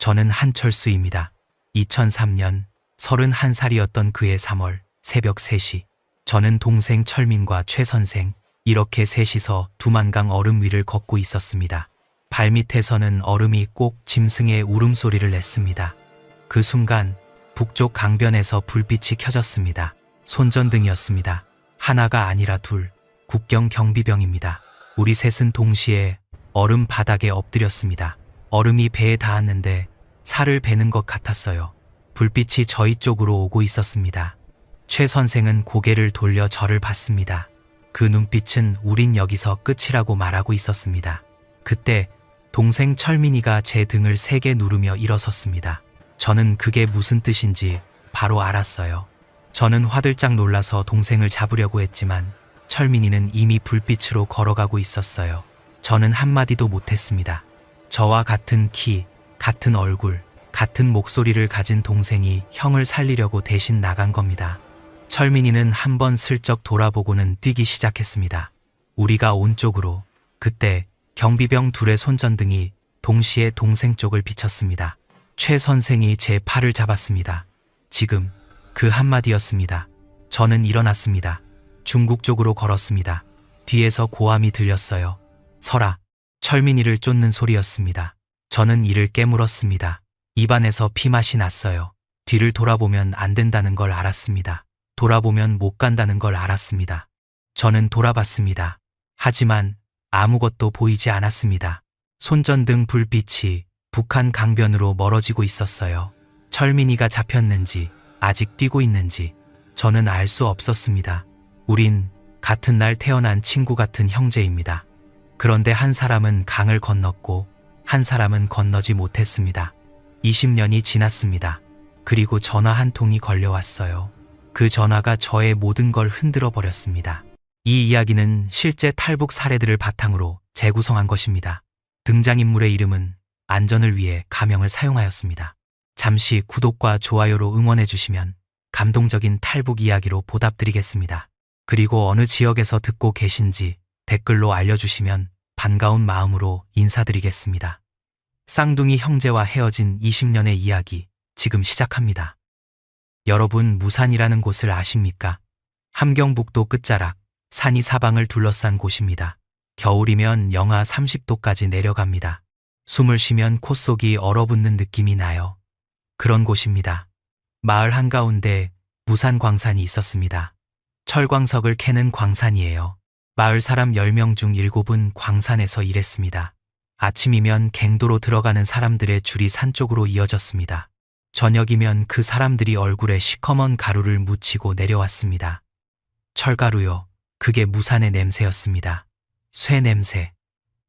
저는 한철수입니다. 2003년 31살이었던 그해 3월 새벽 3시 저는 동생 철민과 최 선생 이렇게 셋이서 두만강 얼음 위를 걷고 있었습니다. 발밑에서는 얼음이 꼭 짐승의 울음소리를 냈습니다. 그 순간 북쪽 강변에서 불빛이 켜졌습니다. 손전등이었습니다. 하나가 아니라 둘, 국경 경비병입니다. 우리 셋은 동시에 얼음 바닥에 엎드렸습니다. 얼음이 배에 닿았는데 살을 베는 것 같았어요. 불빛이 저희 쪽으로 오고 있었습니다. 최 선생은 고개를 돌려 저를 봤습니다. 그 눈빛은 우린 여기서 끝이라고 말하고 있었습니다. 그때 동생 철민이가 제 등을 세게 누르며 일어섰습니다. 저는 그게 무슨 뜻인지 바로 알았어요. 저는 화들짝 놀라서 동생을 잡으려고 했지만 철민이는 이미 불빛으로 걸어가고 있었어요. 저는 한마디도 못했습니다. 저와 같은 키, 같은 얼굴, 같은 목소리를 가진 동생이 형을 살리려고 대신 나간 겁니다. 철민이는 한번 슬쩍 돌아보고는 뛰기 시작했습니다. 우리가 온 쪽으로. 그때 경비병 둘의 손전등이 동시에 동생 쪽을 비쳤습니다. 최 선생이 제 팔을 잡았습니다. 지금 그 한마디였습니다. 저는 일어났습니다. 중국 쪽으로 걸었습니다. 뒤에서 고함이 들렸어요. 서라. 철민이를 쫓는 소리였습니다. 저는 이를 깨물었습니다. 입안에서 피맛이 났어요. 뒤를 돌아보면 안 된다는 걸 알았습니다. 돌아보면 못 간다는 걸 알았습니다. 저는 돌아봤습니다. 하지만 아무것도 보이지 않았습니다. 손전등 불빛이 북한 강변으로 멀어지고 있었어요. 철민이가 잡혔는지 아직 뛰고 있는지 저는 알 수 없었습니다. 우린 같은 날 태어난 친구 같은 형제입니다. 그런데 한 사람은 강을 건넜고 한 사람은 건너지 못했습니다. 20년이 지났습니다. 그리고 전화 한 통이 걸려왔어요. 그 전화가 저의 모든 걸 흔들어 버렸습니다. 이 이야기는 실제 탈북 사례들을 바탕으로 재구성한 것입니다. 등장인물의 이름은 안전을 위해 가명을 사용하였습니다. 잠시 구독과 좋아요로 응원해 주시면 감동적인 탈북 이야기로 보답드리겠습니다. 그리고 어느 지역에서 듣고 계신지 댓글로 알려주시면 반가운 마음으로 인사드리겠습니다. 쌍둥이 형제와 헤어진 20년의 이야기 지금 시작합니다. 여러분, 무산이라는 곳을 아십니까? 함경북도 끝자락, 산이 사방을 둘러싼 곳입니다. 겨울이면 영하 30도까지 내려갑니다. 숨을 쉬면 콧속이 얼어붙는 느낌이 나요. 그런 곳입니다. 마을 한가운데 무산 광산이 있었습니다. 철광석을 캐는 광산이에요. 마을 사람 10명 중 7은 광산에서 일했습니다. 아침이면 갱도로 들어가는 사람들의 줄이 산 쪽으로 이어졌습니다. 저녁이면 그 사람들이 얼굴에 시커먼 가루를 묻히고 내려왔습니다. 철가루요. 그게 무산의 냄새였습니다. 쇠 냄새.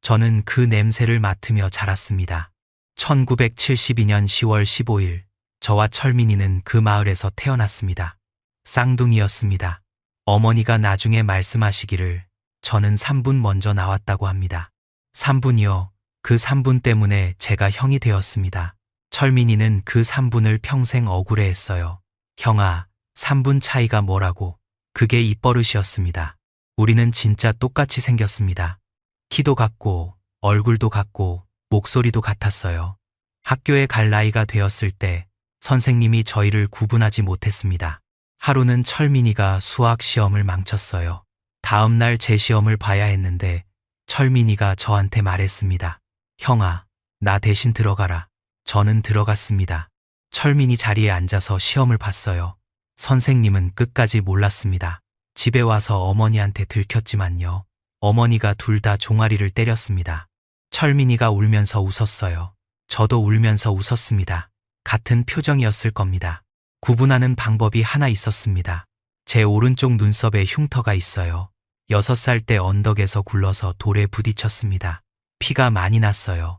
저는 그 냄새를 맡으며 자랐습니다. 1972년 10월 15일 저와 철민이는 그 마을에서 태어났습니다. 쌍둥이였습니다. 어머니가 나중에 말씀하시기를 저는 3분 먼저 나왔다고 합니다. 3분이요. 그 3분 때문에 제가 형이 되었습니다. 철민이는 그 3분을 평생 억울해했어요. 형아, 3분 차이가 뭐라고. 그게 입버릇이었습니다. 우리는 진짜 똑같이 생겼습니다. 키도 같고 얼굴도 같고 목소리도 같았어요. 학교에 갈 나이가 되었을 때 선생님이 저희를 구분하지 못했습니다. 하루는 철민이가 수학 시험을 망쳤어요. 다음 날 제 시험을 봐야 했는데 철민이가 저한테 말했습니다. 형아, 나 대신 들어가라. 저는 들어갔습니다. 철민이 자리에 앉아서 시험을 봤어요. 선생님은 끝까지 몰랐습니다. 집에 와서 어머니한테 들켰지만요. 어머니가 둘 다 종아리를 때렸습니다. 철민이가 울면서 웃었어요. 저도 울면서 웃었습니다. 같은 표정이었을 겁니다. 구분하는 방법이 하나 있었습니다. 제 오른쪽 눈썹에 흉터가 있어요. 6살 때 언덕에서 굴러서 돌에 부딪혔습니다. 피가 많이 났어요.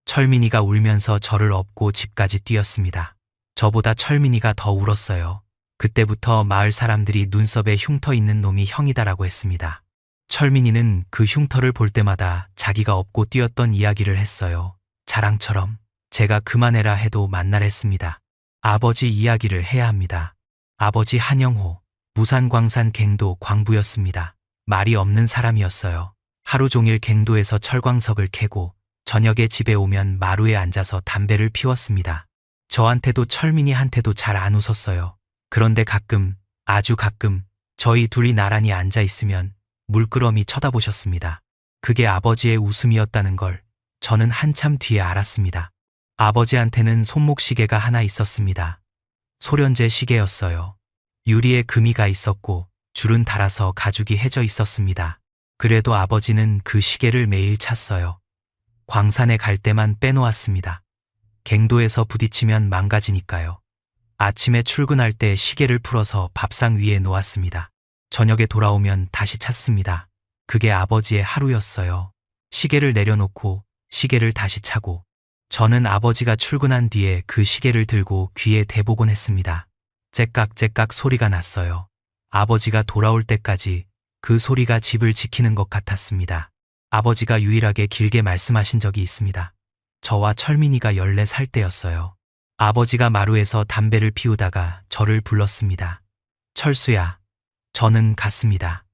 철민이가 울면서 저를 업고 집까지 뛰었습니다. 저보다 철민이가 더 울었어요. 그때부터 마을 사람들이 눈썹에 흉터 있는 놈이 형이다라고 했습니다. 철민이는 그 흉터를 볼 때마다 자기가 업고 뛰었던 이야기를 했어요. 자랑처럼. 제가 그만해라 해도 만나랬습니다. 아버지 이야기를 해야 합니다. 아버지 한영호, 무산광산 갱도 광부였습니다. 말이 없는 사람이었어요. 하루 종일 갱도에서 철광석을 캐고 저녁에 집에 오면 마루에 앉아서 담배를 피웠습니다. 저한테도 철민이한테도 잘 안 웃었어요. 그런데 가끔, 아주 가끔 저희 둘이 나란히 앉아 있으면 물끄러미 쳐다보셨습니다. 그게 아버지의 웃음이었다는 걸 저는 한참 뒤에 알았습니다. 아버지한테는 손목시계가 하나 있었습니다. 소련제 시계였어요. 유리에 금이가 있었고 줄은 달아서 가죽이 해져 있었습니다. 그래도 아버지는 그 시계를 매일 찼어요. 광산에 갈 때만 빼놓았습니다. 갱도에서 부딪히면 망가지니까요. 아침에 출근할 때 시계를 풀어서 밥상 위에 놓았습니다. 저녁에 돌아오면 다시 찼습니다. 그게 아버지의 하루였어요. 시계를 내려놓고 시계를 다시 차고 저는 아버지가 출근한 뒤에 그 시계를 들고 귀에 대보곤 했습니다. 째깍째깍 소리가 났어요. 아버지가 돌아올 때까지 그 소리가 집을 지키는 것 같았습니다. 아버지가 유일하게 길게 말씀하신 적이 있습니다. 저와 철민이가 14살 때였어요. 아버지가 마루에서 담배를 피우다가 저를 불렀습니다. 철수야. 저는 갔습니다.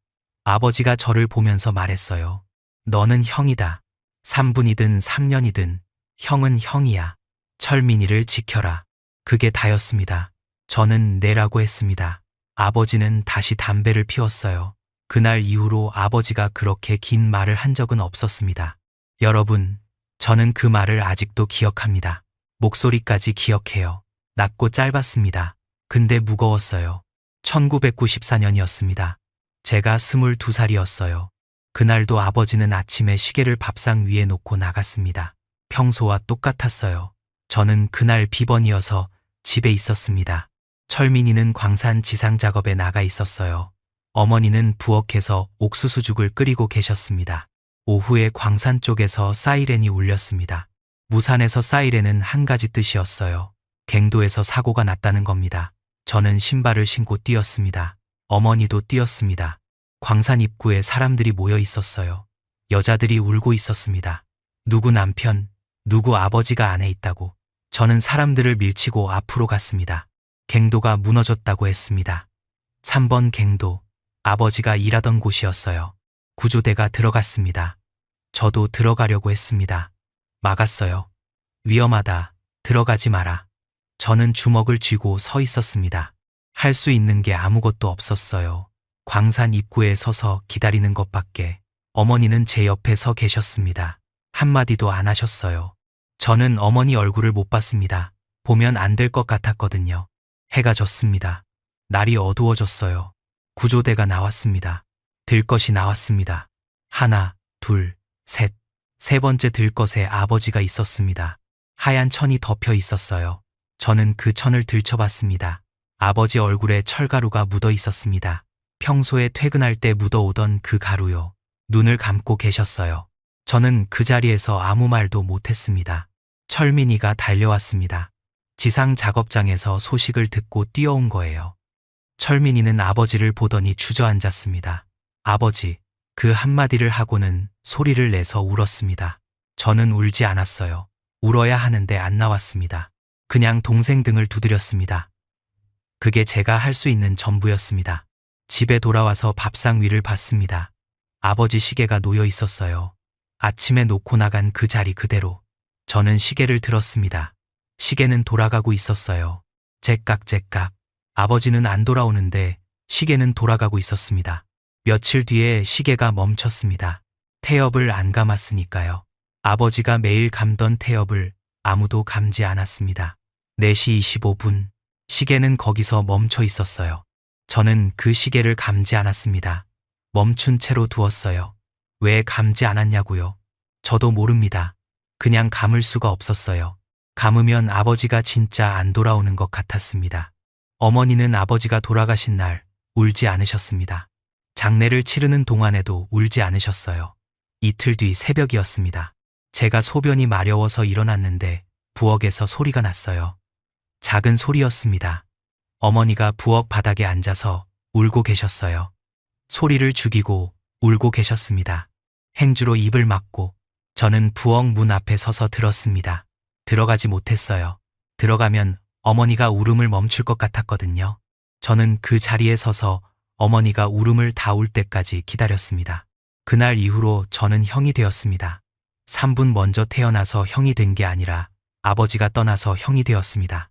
아버지가 저를 보면서 말했어요. 너는 형이다. 3분이든 3년이든 형은 형이야. 철민이를 지켜라. 그게 다였습니다. 저는 네라고 했습니다. 아버지는 다시 담배를 피웠어요. 그날 이후로 아버지가 그렇게 긴 말을 한 적은 없었습니다. 여러분, 저는 그 말을 아직도 기억합니다. 목소리까지 기억해요. 낮고 짧았습니다. 근데 무거웠어요. 1994년이었습니다. 제가 22살이었어요. 그날도 아버지는 아침에 시계를 밥상 위에 놓고 나갔습니다. 평소와 똑같았어요. 저는 그날 비번이어서 집에 있었습니다. 철민이는 광산 지상 작업에 나가 있었어요. 어머니는 부엌에서 옥수수죽을 끓이고 계셨습니다. 오후에 광산 쪽에서 사이렌이 울렸습니다. 무산에서 사이렌은 한 가지 뜻이었어요. 갱도에서 사고가 났다는 겁니다. 저는 신발을 신고 뛰었습니다. 어머니도 뛰었습니다. 광산 입구에 사람들이 모여 있었어요. 여자들이 울고 있었습니다. 누구 남편, 누구 아버지가 안에 있다고. 저는 사람들을 밀치고 앞으로 갔습니다. 갱도가 무너졌다고 했습니다. 3번 갱도, 아버지가 일하던 곳이었어요. 구조대가 들어갔습니다. 저도 들어가려고 했습니다. 막았어요. 위험하다. 들어가지 마라. 저는 주먹을 쥐고 서 있었습니다. 할 수 있는 게 아무것도 없었어요. 광산 입구에 서서 기다리는 것밖에. 어머니는 제 옆에 서 계셨습니다. 한마디도 안 하셨어요. 저는 어머니 얼굴을 못 봤습니다. 보면 안 될 것 같았거든요. 해가 졌습니다. 날이 어두워졌어요. 구조대가 나왔습니다. 들것이 나왔습니다. 하나, 둘, 셋. 세 번째 들것에 아버지가 있었습니다. 하얀 천이 덮여 있었어요. 저는 그 천을 들춰봤습니다. 아버지 얼굴에 철가루가 묻어 있었습니다. 평소에 퇴근할 때 묻어오던 그 가루요. 눈을 감고 계셨어요. 저는 그 자리에서 아무 말도 못했습니다. 철민이가 달려왔습니다. 지상 작업장에서 소식을 듣고 뛰어온 거예요. 철민이는 아버지를 보더니 주저앉았습니다. 아버지, 그 한마디를 하고는 소리를 내서 울었습니다. 저는 울지 않았어요. 울어야 하는데 안 나왔습니다. 그냥 동생 등을 두드렸습니다. 그게 제가 할 수 있는 전부였습니다. 집에 돌아와서 밥상 위를 봤습니다. 아버지 시계가 놓여 있었어요. 아침에 놓고 나간 그 자리 그대로. 저는 시계를 들었습니다. 시계는 돌아가고 있었어요. 째깍째깍. 아버지는 안 돌아오는데 시계는 돌아가고 있었습니다. 며칠 뒤에 시계가 멈췄습니다. 태엽을 안 감았으니까요. 아버지가 매일 감던 태엽을 아무도 감지 않았습니다. 4시 25분. 시계는 거기서 멈춰 있었어요. 저는 그 시계를 감지 않았습니다. 멈춘 채로 두었어요. 왜 감지 않았냐고요? 저도 모릅니다. 그냥 감을 수가 없었어요. 감으면 아버지가 진짜 안 돌아오는 것 같았습니다. 어머니는 아버지가 돌아가신 날 울지 않으셨습니다. 장례를 치르는 동안에도 울지 않으셨어요. 이틀 뒤 새벽이었습니다. 제가 소변이 마려워서 일어났는데 부엌에서 소리가 났어요. 작은 소리였습니다. 어머니가 부엌 바닥에 앉아서 울고 계셨어요. 소리를 죽이고 울고 계셨습니다. 행주로 입을 막고 저는 부엌 문 앞에 서서 들었습니다. 들어가지 못했어요. 들어가면 어머니가 울음을 멈출 것 같았거든요. 저는 그 자리에 서서 어머니가 울음을 다 울 때까지 기다렸습니다. 그날 이후로 저는 형이 되었습니다. 3분 먼저 태어나서 형이 된 게 아니라 아버지가 떠나서 형이 되었습니다.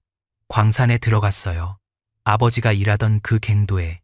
광산에 들어갔어요. 아버지가 일하던 그 갱도에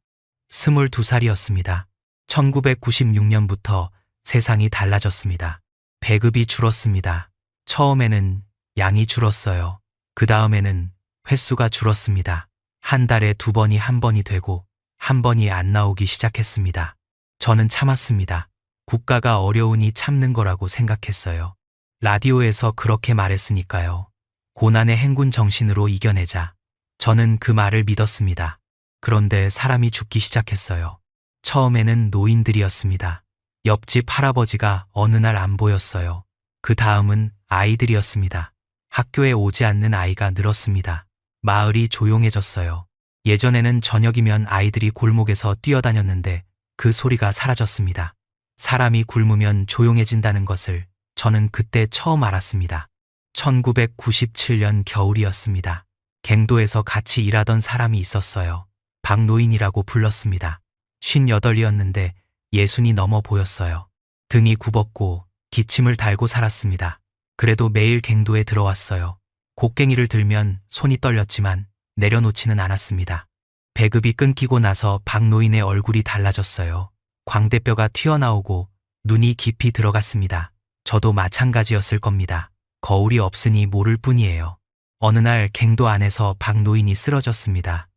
22살이었습니다. 1996년부터 세상이 달라졌습니다. 배급이 줄었습니다. 처음에는 양이 줄었어요. 그 다음에는 횟수가 줄었습니다. 한 달에 2번이 1번이 되고 1번이 안 나오기 시작했습니다. 저는 참았습니다. 국가가 어려우니 참는 거라고 생각했어요. 라디오에서 그렇게 말했으니까요. 고난의 행군 정신으로 이겨내자. 저는 그 말을 믿었습니다. 그런데 사람이 죽기 시작했어요. 처음에는 노인들이었습니다. 옆집 할아버지가 어느 날 안 보였어요. 그 다음은 아이들이었습니다. 학교에 오지 않는 아이가 늘었습니다. 마을이 조용해졌어요. 예전에는 저녁이면 아이들이 골목에서 뛰어다녔는데 그 소리가 사라졌습니다. 사람이 굶으면 조용해진다는 것을 저는 그때 처음 알았습니다. 1997년 겨울이었습니다. 갱도에서 같이 일하던 사람이 있었어요. 박노인이라고 불렀습니다. 58이었는데 60이 넘어 보였어요. 등이 굽었고 기침을 달고 살았습니다. 그래도 매일 갱도에 들어왔어요. 곡괭이를 들면 손이 떨렸지만 내려놓지는 않았습니다. 배급이 끊기고 나서 박노인의 얼굴이 달라졌어요. 광대뼈가 튀어나오고 눈이 깊이 들어갔습니다. 저도 마찬가지였을 겁니다. 거울이 없으니 모를 뿐이에요. 어느 날 갱도 안에서 박노인이 쓰러졌습니다.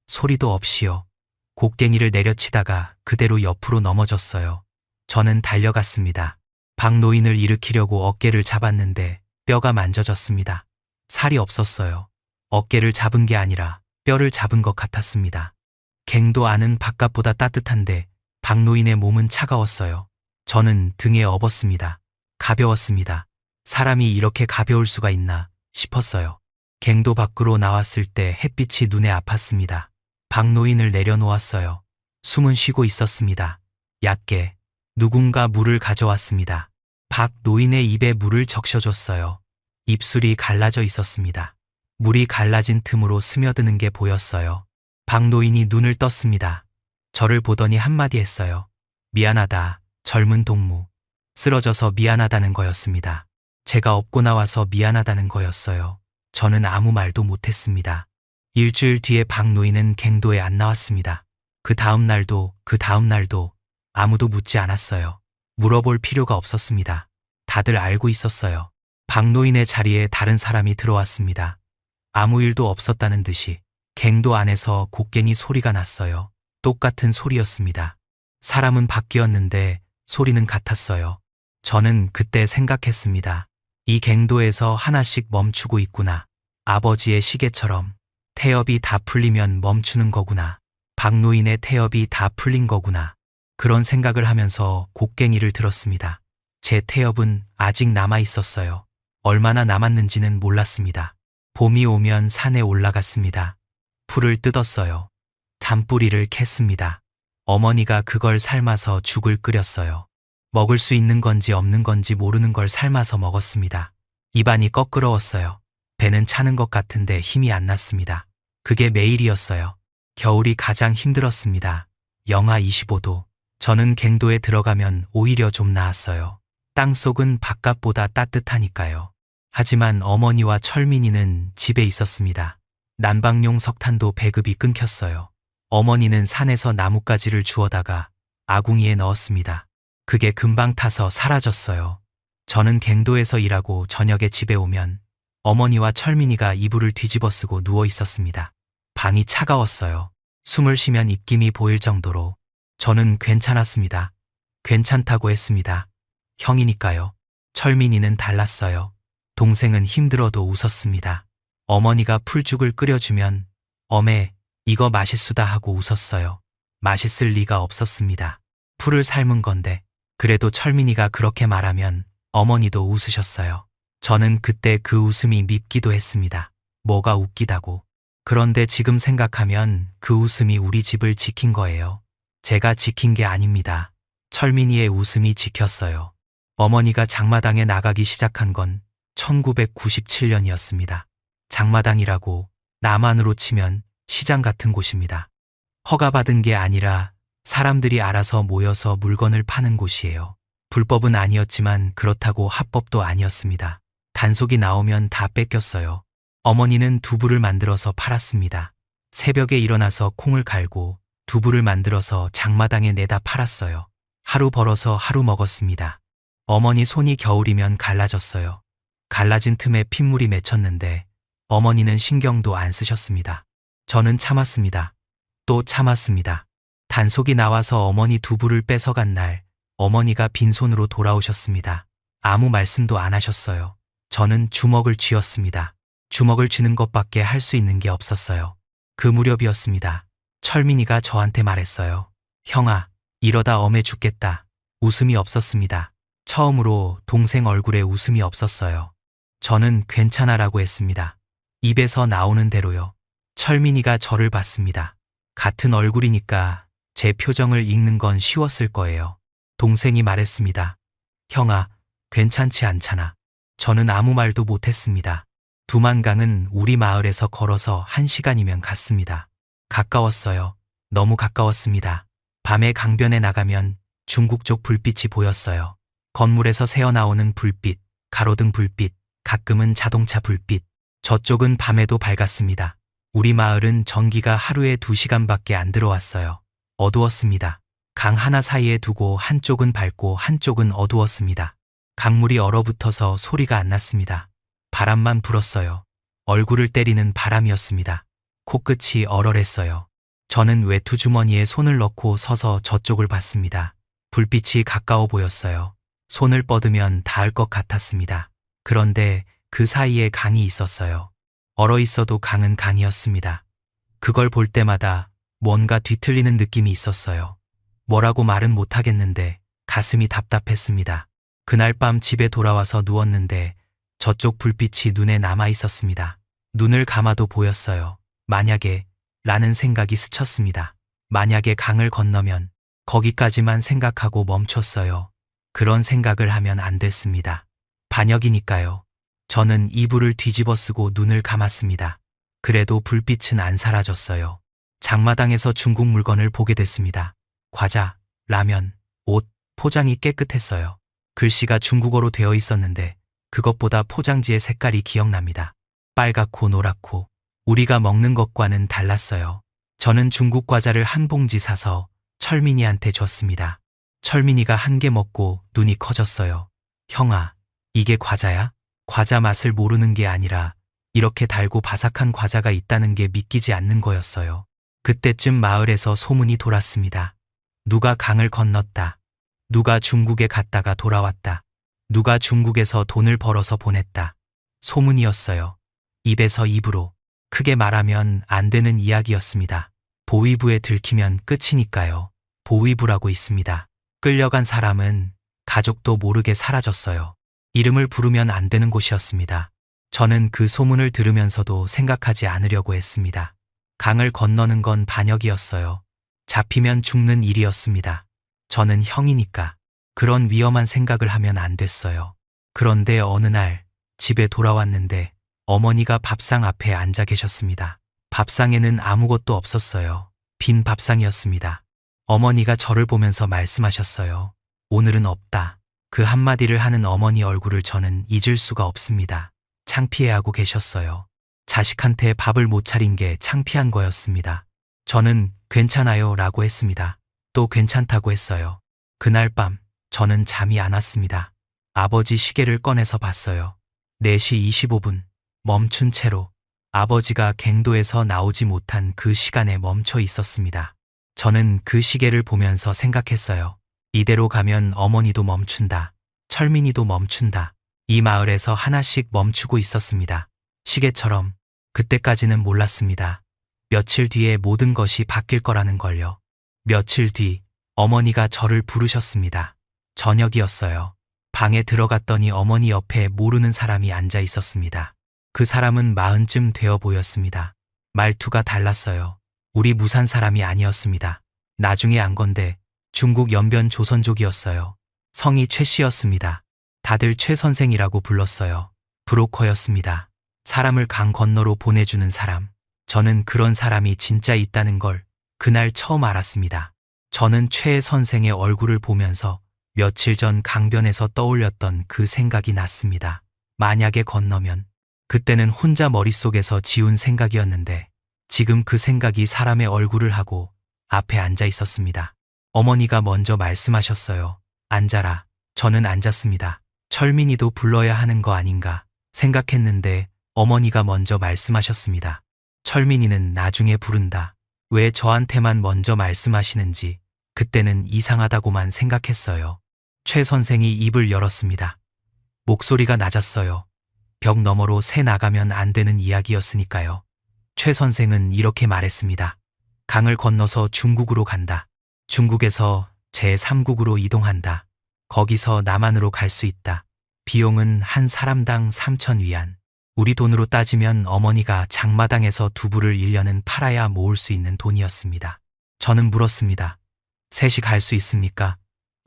소리도 없이요. 곡괭이를 내려치다가 그대로 옆으로 넘어졌어요. 저는 달려갔습니다. 박노인을 일으키려고 어깨를 잡았는데 뼈가 만져졌습니다. 살이 없었어요. 어깨를 잡은 게 아니라 뼈를 잡은 것 같았습니다. 갱도 안은 바깥보다 따뜻한데 박노인의 몸은 차가웠어요. 저는 등에 업었습니다. 가벼웠습니다. 사람이 이렇게 가벼울 수가 있나 싶었어요. 갱도 밖으로 나왔을 때 햇빛이 눈에 아팠습니다. 박노인을 내려놓았어요. 숨은 쉬고 있었습니다. 얕게 누군가 물을 가져왔습니다. 박노인의 입에 물을 적셔줬어요. 입술이 갈라져 있었습니다. 물이 갈라진 틈으로 스며드는 게 보였어요. 박노인이 눈을 떴습니다. 저를 보더니 한마디 했어요. 미안하다, 젊은 동무. 쓰러져서 미안하다는 거였습니다. 제가 업고 나와서 미안하다는 거였어요. 저는 아무 말도 못했습니다. 일주일 뒤에 박노인은 갱도에 안 나왔습니다. 그 다음 날도 아무도 묻지 않았어요. 물어볼 필요가 없었습니다. 다들 알고 있었어요. 박노인의 자리에 다른 사람이 들어왔습니다. 아무 일도 없었다는 듯이 갱도 안에서 곡괭이 소리가 났어요. 똑같은 소리였습니다. 사람은 바뀌었는데 소리는 같았어요. 저는 그때 생각했습니다. 이 갱도에서 하나씩 멈추고 있구나. 아버지의 시계처럼 태엽이 다 풀리면 멈추는 거구나. 박노인의 태엽이 다 풀린 거구나. 그런 생각을 하면서 곡괭이를 들었습니다. 제 태엽은 아직 남아 있었어요. 얼마나 남았는지는 몰랐습니다. 봄이 오면 산에 올라갔습니다. 풀을 뜯었어요. 단뿌리를 캤습니다. 어머니가 그걸 삶아서 죽을 끓였어요. 먹을 수 있는 건지 없는 건지 모르는 걸 삶아서 먹었습니다. 입안이 꺼끄러웠어요. 배는 차는 것 같은데 힘이 안 났습니다. 그게 매일이었어요. 겨울이 가장 힘들었습니다. 영하 25도. 저는 갱도에 들어가면 오히려 좀 나았어요. 땅속은 바깥보다 따뜻하니까요. 하지만 어머니와 철민이는 집에 있었습니다. 난방용 석탄도 배급이 끊겼어요. 어머니는 산에서 나뭇가지를 주워다가 아궁이에 넣었습니다. 그게 금방 타서 사라졌어요. 저는 갱도에서 일하고 저녁에 집에 오면 어머니와 철민이가 이불을 뒤집어 쓰고 누워 있었습니다. 방이 차가웠어요. 숨을 쉬면 입김이 보일 정도로. 저는 괜찮았습니다. 괜찮다고 했습니다. 형이니까요. 철민이는 달랐어요. 동생은 힘들어도 웃었습니다. 어머니가 풀죽을 끓여주면 어메, 이거 맛있수다 하고 웃었어요. 맛있을 리가 없었습니다. 풀을 삶은 건데. 그래도 철민이가 그렇게 말하면 어머니도 웃으셨어요. 저는 그때 그 웃음이 밉기도 했습니다. 뭐가 웃기다고. 그런데 지금 생각하면 그 웃음이 우리 집을 지킨 거예요. 제가 지킨 게 아닙니다. 철민이의 웃음이 지켰어요. 어머니가 장마당에 나가기 시작한 건 1997년이었습니다. 장마당이라고 남한으로 치면 시장 같은 곳입니다. 허가받은 게 아니라 사람들이 알아서 모여서 물건을 파는 곳이에요. 불법은 아니었지만 그렇다고 합법도 아니었습니다. 단속이 나오면 다 뺏겼어요. 어머니는 두부를 만들어서 팔았습니다. 새벽에 일어나서 콩을 갈고 두부를 만들어서 장마당에 내다 팔았어요. 하루 벌어서 하루 먹었습니다. 어머니 손이 겨울이면 갈라졌어요. 갈라진 틈에 핏물이 맺혔는데 어머니는 신경도 안 쓰셨습니다. 저는 참았습니다. 또 참았습니다. 단속이 나와서 어머니 두부를 뺏어간 날 어머니가 빈손으로 돌아오셨습니다. 아무 말씀도 안 하셨어요. 저는 주먹을 쥐었습니다. 주먹을 쥐는 것밖에 할 수 있는 게 없었어요. 그 무렵이었습니다. 철민이가 저한테 말했어요. 형아, 이러다 엄해 죽겠다. 웃음이 없었습니다. 처음으로 동생 얼굴에 웃음이 없었어요. 저는 괜찮아라고 했습니다. 입에서 나오는 대로요. 철민이가 저를 봤습니다. 같은 얼굴이니까 제 표정을 읽는 건 쉬웠을 거예요. 동생이 말했습니다. 형아, 괜찮지 않잖아. 저는 아무 말도 못했습니다. 두만강은 우리 마을에서 걸어서 1시간이면 갔습니다. 가까웠어요. 너무 가까웠습니다. 밤에 강변에 나가면 중국 쪽 불빛이 보였어요. 건물에서 새어나오는 불빛, 가로등 불빛, 가끔은 자동차 불빛. 저쪽은 밤에도 밝았습니다. 우리 마을은 전기가 하루에 2시간밖에 안 들어왔어요. 어두웠습니다. 강 하나 사이에 두고 한쪽은 밝고 한쪽은 어두웠습니다. 강물이 얼어붙어서 소리가 안 났습니다. 바람만 불었어요. 얼굴을 때리는 바람이었습니다. 코끝이 얼얼했어요. 저는 외투 주머니에 손을 넣고 서서 저쪽을 봤습니다. 불빛이 가까워 보였어요. 손을 뻗으면 닿을 것 같았습니다. 그런데 그 사이에 강이 있었어요. 얼어 있어도 강은 강이었습니다. 그걸 볼 때마다 뭔가 뒤틀리는 느낌이 있었어요. 뭐라고 말은 못하겠는데 가슴이 답답했습니다. 그날 밤 집에 돌아와서 누웠는데 저쪽 불빛이 눈에 남아 있었습니다. 눈을 감아도 보였어요. 만약에 라는 생각이 스쳤습니다. 만약에 강을 건너면 거기까지만 생각하고 멈췄어요. 그런 생각을 하면 안 됐습니다. 반역이니까요. 저는 이불을 뒤집어 쓰고 눈을 감았습니다. 그래도 불빛은 안 사라졌어요. 장마당에서 중국 물건을 보게 됐습니다. 과자, 라면, 옷, 포장이 깨끗했어요. 글씨가 중국어로 되어 있었는데 그것보다 포장지의 색깔이 기억납니다. 빨갛고 노랗고 우리가 먹는 것과는 달랐어요. 저는 중국 과자를 한 봉지 사서 철민이한테 줬습니다. 철민이가 한 개 먹고 눈이 커졌어요. 형아, 이게 과자야? 과자 맛을 모르는 게 아니라 이렇게 달고 바삭한 과자가 있다는 게 믿기지 않는 거였어요. 그때쯤 마을에서 소문이 돌았습니다. 누가 강을 건넜다. 누가 중국에 갔다가 돌아왔다. 누가 중국에서 돈을 벌어서 보냈다. 소문이었어요. 입에서 입으로. 크게 말하면 안 되는 이야기였습니다. 보위부에 들키면 끝이니까요. 보위부라고 있습니다. 끌려간 사람은 가족도 모르게 사라졌어요. 이름을 부르면 안 되는 곳이었습니다. 저는 그 소문을 들으면서도 생각하지 않으려고 했습니다. 강을 건너는 건 반역이었어요. 잡히면 죽는 일이었습니다. 저는 형이니까 그런 위험한 생각을 하면 안 됐어요. 그런데 어느 날 집에 돌아왔는데 어머니가 밥상 앞에 앉아 계셨습니다. 밥상에는 아무것도 없었어요. 빈 밥상이었습니다. 어머니가 저를 보면서 말씀하셨어요. 오늘은 없다. 그 한마디를 하는 어머니 얼굴을 저는 잊을 수가 없습니다. 창피해하고 계셨어요. 자식한테 밥을 못 차린 게 창피한 거였습니다. 저는 괜찮아요 라고 했습니다. 또 괜찮다고 했어요. 그날 밤 저는 잠이 안 왔습니다. 아버지 시계를 꺼내서 봤어요. 4시 25분. 멈춘 채로 아버지가 갱도에서 나오지 못한 그 시간에 멈춰 있었습니다. 저는 그 시계를 보면서 생각했어요. 이대로 가면 어머니도 멈춘다. 철민이도 멈춘다. 이 마을에서 하나씩 멈추고 있었습니다. 시계처럼. 그때까지는 몰랐습니다. 며칠 뒤에 모든 것이 바뀔 거라는 걸요. 며칠 뒤 어머니가 저를 부르셨습니다. 저녁이었어요. 방에 들어갔더니 어머니 옆에 모르는 사람이 앉아 있었습니다. 그 사람은 40쯤 되어 보였습니다. 말투가 달랐어요. 우리 무산 사람이 아니었습니다. 나중에 안 건데 중국 연변 조선족이었어요. 성이 최 씨였습니다. 다들 최 선생이라고 불렀어요. 브로커였습니다. 사람을 강 건너로 보내주는 사람. 저는 그런 사람이 진짜 있다는 걸 그날 처음 알았습니다. 저는 최 선생의 얼굴을 보면서 며칠 전 강변에서 떠올렸던 그 생각이 났습니다. 만약에 건너면, 그때는 혼자 머릿속에서 지운 생각이었는데 지금 그 생각이 사람의 얼굴을 하고 앞에 앉아 있었습니다. 어머니가 먼저 말씀하셨어요. 앉아라. 저는 앉았습니다. 철민이도 불러야 하는 거 아닌가 생각했는데 어머니가 먼저 말씀하셨습니다. 철민이는 나중에 부른다. 왜 저한테만 먼저 말씀하시는지 그때는 이상하다고만 생각했어요. 최 선생이 입을 열었습니다. 목소리가 낮았어요. 벽 너머로 새 나가면 안 되는 이야기였으니까요. 최 선생은 이렇게 말했습니다. 강을 건너서 중국으로 간다. 중국에서 제3국으로 이동한다. 거기서 남한으로 갈 수 있다. 비용은 한 사람당 3,000위안. 우리 돈으로 따지면 어머니가 장마당에서 두부를 1년은 팔아야 모을 수 있는 돈이었습니다. 저는 물었습니다. 셋이 갈 수 있습니까?